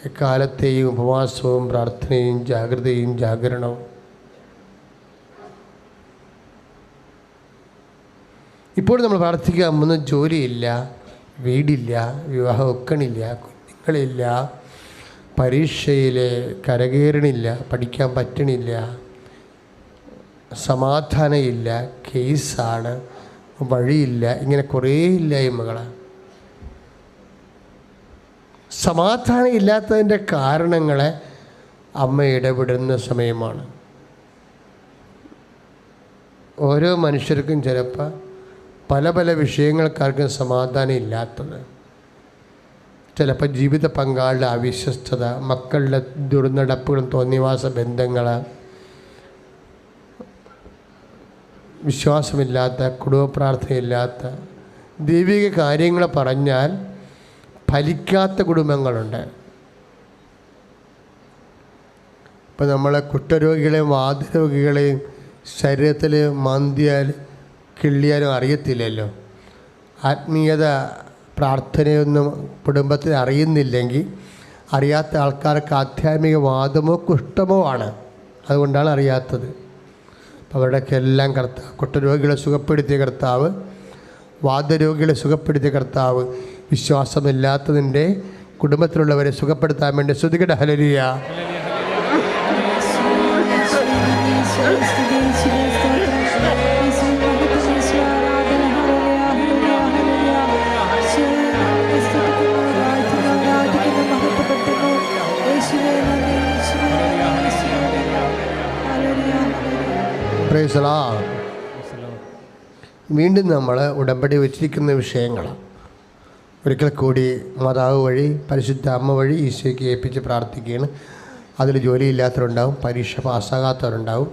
എക്കാലത്തെയും ഉപവാസവും പ്രാർത്ഥനയും ജാഗ്രതയും ജാഗരണവും. ഇപ്പോൾ നമ്മൾ പ്രാർത്ഥിക്കാൻ പോകുന്ന ജോലിയില്ല, വീടില്ല, വിവാഹം ഒക്കണില്ല, കുഞ്ഞുങ്ങളില്ല, പരീക്ഷയിൽ കരകയറണില്ല, പഠിക്കാൻ പറ്റണില്ല, സമാധാനമില്ല, കേസാണ്, വഴിയില്ല, ഇങ്ങനെ കുറേ ഇല്ലായ്മകളാണ്. സമാധാനം ഇല്ലാത്തതിൻ്റെ കാരണങ്ങളെ അമ്മ ഇടപെടുന്ന സമയമാണ്. ഓരോ മനുഷ്യർക്കും ചിലപ്പോൾ പല പല വിഷയങ്ങൾക്കാർക്കും സമാധാനം ഇല്ലാത്തത്. ചിലപ്പോൾ ജീവിത പങ്കാളിയുടെ അവിശ്വസ്തത, മക്കളുടെ ദുർനടപ്പുകളും തോന്നിവാസ ബന്ധങ്ങൾ, വിശ്വാസമില്ലാത്ത, കുടുംബ പ്രാർത്ഥനയില്ലാത്ത, ദൈവിക കാര്യങ്ങൾ പറഞ്ഞാൽ ഫലിക്കാത്ത കുടുംബങ്ങളുണ്ട്. ഇപ്പം നമ്മളെ കുഷ്ഠരോഗികളെയും വാതരോഗികളെയും ശരീരത്തിൽ മാന്തിയാൽ കിള്ളിയാനും അറിയത്തില്ലല്ലോ. ആത്മീയത പ്രാർത്ഥനയൊന്നും കുടുംബത്തിൽ അറിയുന്നില്ലെങ്കിൽ അറിയാത്ത ആൾക്കാർക്ക് ആധ്യാത്മിക വാദമോ കുഷ്ഠമോ ആണ്. അതുകൊണ്ടാണ് അറിയാത്തത്. അപ്പോൾ അവരുടെയൊക്കെ എല്ലാം കർത്താവ്, കുഷ്ഠരോഗികളെ സുഖപ്പെടുത്തിയ കർത്താവ്, വാദരോഗികളെ സുഖപ്പെടുത്തിയ കർത്താവ്, വിശ്വാസമില്ലാത്തതിൻ്റെ കുടുംബത്തിലുള്ളവരെ സുഖപ്പെടുത്താൻ വേണ്ടി സ്തുതിക്കട്ടെ. ഹല്ലേലൂയ. Praise the Lord. വീണ്ടും നമ്മൾ ഉടമ്പടി വെച്ചിരിക്കുന്ന വിഷയങ്ങളാണ്. ഒരിക്കൽ കൂടി മാതാവ് വഴി പരിശുദ്ധ അമ്മ വഴി ഈശോയ്ക്ക് ഏൽപ്പിച്ച് പ്രാർത്ഥിക്കുകയാണ്. അതിൽ ജോലിയില്ലാത്തവരുണ്ടാവും, പരീക്ഷ പാസ്സാകാത്തവരുണ്ടാവും,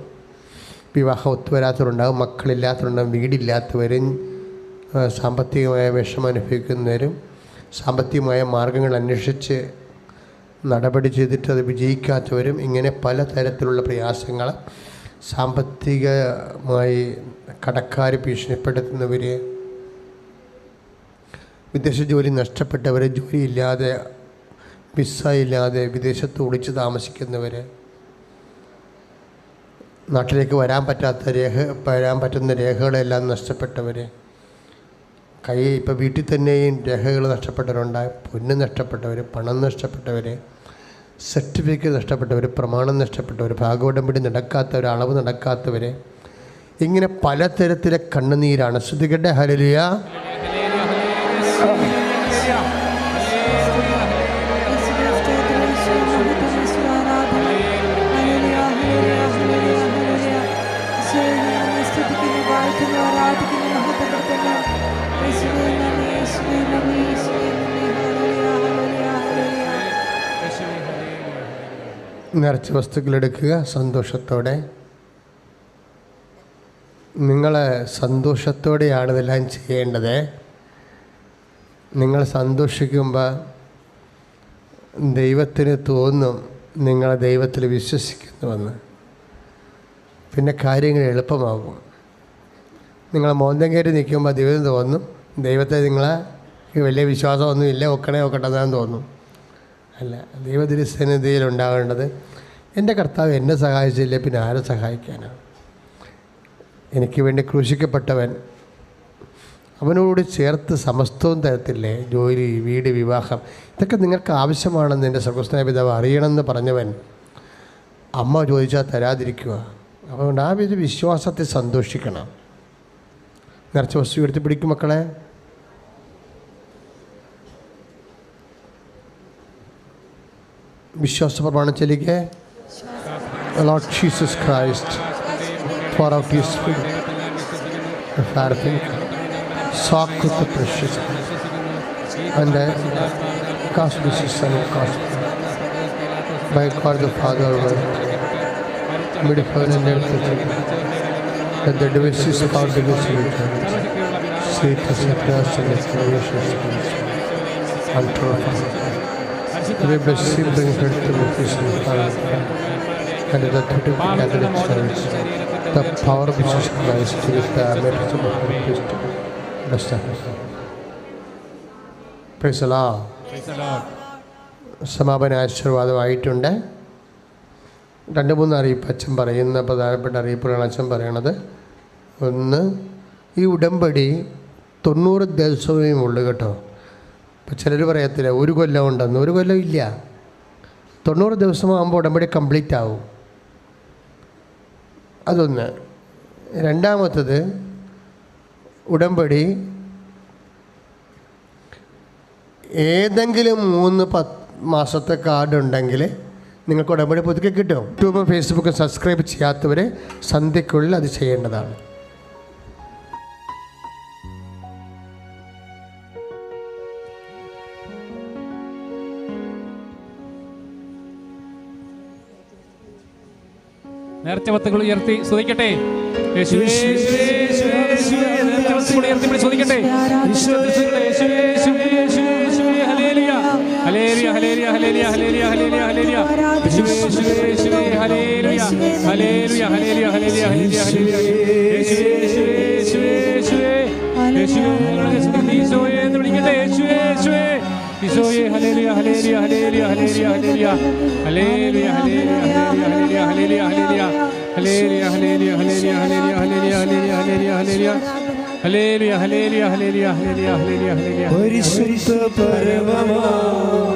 വിവാഹം ഒത്തുവരാത്തവരുണ്ടാവും, മക്കളില്ലാത്തവരുണ്ടാവും, വീടില്ലാത്തവരും, സാമ്പത്തികമായ വിഷമം അനുഭവിക്കുന്നവരും, സാമ്പത്തികമായ മാർഗങ്ങൾ അന്വേഷിച്ച് നടപടി ചെയ്തിട്ട് അത് വിജയിക്കാത്തവരും, ഇങ്ങനെ പലതരത്തിലുള്ള പ്രയാസങ്ങൾ, സാമ്പത്തികമായി കടക്കാർ ഭീഷണിപ്പെടുത്തുന്നവർ, വിദേശ ജോലി നഷ്ടപ്പെട്ടവർ, ജോലിയില്ലാതെ വിസ ഇല്ലാതെ വിദേശത്ത് ഒളിച്ച് താമസിക്കുന്നവർ, നാട്ടിലേക്ക് വരാൻ പറ്റുന്ന രേഖകളെല്ലാം നഷ്ടപ്പെട്ടവർ, ഇപ്പോൾ വീട്ടിൽ തന്നെയും രേഖകൾ നഷ്ടപ്പെട്ടവരുണ്ടായി, പൊന്ന് നഷ്ടപ്പെട്ടവർ, പണം നഷ്ടപ്പെട്ടവർ, സർട്ടിഫിക്കറ്റ് നഷ്ടപ്പെട്ടവർ, പ്രമാണം നഷ്ടപ്പെട്ടവർ, ഭാഗോടമ്പടി നടക്കാത്തവർ, അളവ് നടക്കാത്തവർ, ഇങ്ങനെ പലതരത്തിലെ കണ്ണുനീരാണ്. ശ്രുതികട്ടെ. ഹല്ലേലൂയ. നിറച്ച വസ്തുക്കളെടുക്കുക സന്തോഷത്തോടെ. നിങ്ങൾ സന്തോഷത്തോടെയാണ് ഇതെല്ലാം ചെയ്യേണ്ടത്. നിങ്ങൾ സന്തോഷിക്കുമ്പോൾ ദൈവത്തിന് തോന്നും നിങ്ങൾ ദൈവത്തിൽ വിശ്വസിക്കുന്നുവെന്ന്. പിന്നെ കാര്യങ്ങൾ എളുപ്പമാകും. നിങ്ങൾ മോന്തം കയറി നിൽക്കുമ്പോൾ ദൈവത്തിന് തോന്നും ദൈവത്തെ നിങ്ങളെ വലിയ വിശ്വാസമൊന്നുമില്ല, ഒക്കട്ടെന്നാന്ന് തോന്നും. അല്ല, ദൈവതിരുസന്നിധിയിൽ ഉണ്ടാകേണ്ടത് എൻ്റെ കർത്താവ് എന്നെ സഹായിച്ചില്ലേ പിന്നെ ആരെ സഹായിക്കാനാണ്? എനിക്ക് വേണ്ടി ക്രൂശിക്കപ്പെട്ടവൻ, അവനോട് ചേർത്ത് സമസ്തവും തരത്തില്ലേ, ജോലി, വീട്, വിവാഹം, ഇതൊക്കെ നിങ്ങൾക്ക് ആവശ്യമാണെന്ന് എൻ്റെ സർവ്വസ്നായ പിതാവ് അറിയണമെന്ന് പറഞ്ഞവൻ അമ്മ ചോദിച്ചാൽ തരാതിരിക്കുക. അതുകൊണ്ട് ആ ഒരു വിശ്വാസത്തെ സന്തോഷിക്കണം. നിറച്ച വസ്തു എടുത്ത് പിടിക്കും മക്കളെ. വിശ്വാസ പ്രമാണം ചൊല്ലിക്കേ. Lord Jesus Christ, pour out His Spirit, the fire of Him, soak with the precious blood, and cast this Son of God, by God the Father, beautiful and everything, that the devices of our goodness will return, sweet as a trust and exploration spirits, and true Father. We bless Him, bring her to the peace and power of God, and the Catholic Church, the power of Jesus Christ, with the merits of the priest, bless the Lord. Praise the Lord. സമാപന ആശീർവാദമായിട്ടുണ്ട്. 2-3 അറിയിപ്പ് അച്ഛൻ പറയുന്ന പ്രധാനപ്പെട്ട അറിയിപ്പുകളാണ് അച്ഛൻ പറയണത്. ഒന്ന്, ഈ ഉടമ്പടി 90 ദിവസമേ ഉള്ളൂ കേട്ടോ. ഇപ്പം ചിലർ പറയത്തില്ല 1 കൊല്ലം ഉണ്ടെന്ന്. 1 കൊല്ലം ഇല്ല, 90 ദിവസമാകുമ്പോൾ ഉടമ്പടി കംപ്ലീറ്റ് ആവും. അതൊന്ന്. രണ്ടാമത്തത്, ഉടമ്പടി ഏതെങ്കിലും 3 മാസത്തെ കാർഡ് ഉണ്ടെങ്കിൽ നിങ്ങൾക്ക് ഉടമ്പടി പുതുക്കി കിട്ടും. യൂട്യൂബും ഫേസ്ബുക്കും സബ്സ്ക്രൈബ് ചെയ്യാത്തവർ സന്ധ്യയ്ക്കുള്ളിൽ അത് ചെയ്യേണ്ടതാണ്. നേർച്ച വസ്തുക്കൾ ഉയർത്തി സ്തുതിക്കട്ടെ. യേശുവേ, യേശുവേ, യേശുവേ, യേശുവേ. നേർച്ച വസ്തുക്കൾ ഉയർത്തി സ്തുതിക്കട്ടെ. യേശുവേ, യേശുവേ, യേശുവേ, യേശുവേ. Hallelujah, hallelujah, hallelujah, hallelujah, hallelujah, hallelujah, hallelujah. യേശുവേ, യേശുവേ, യേശുവേ. Hallelujah, hallelujah, hallelujah, hallelujah, hallelujah, hallelujah. യേശുവേ, യേശുവേ, യേശുവേ. Hallelujah hallelujah hallelujah hallelujah hallelujah hallelujah hallelujah hallelujah hallelujah hallelujah hallelujah hallelujah hallelujah hallelujah hallelujah hallelujah hallelujah hallelujah പരിശുദ്ധ പരമമാ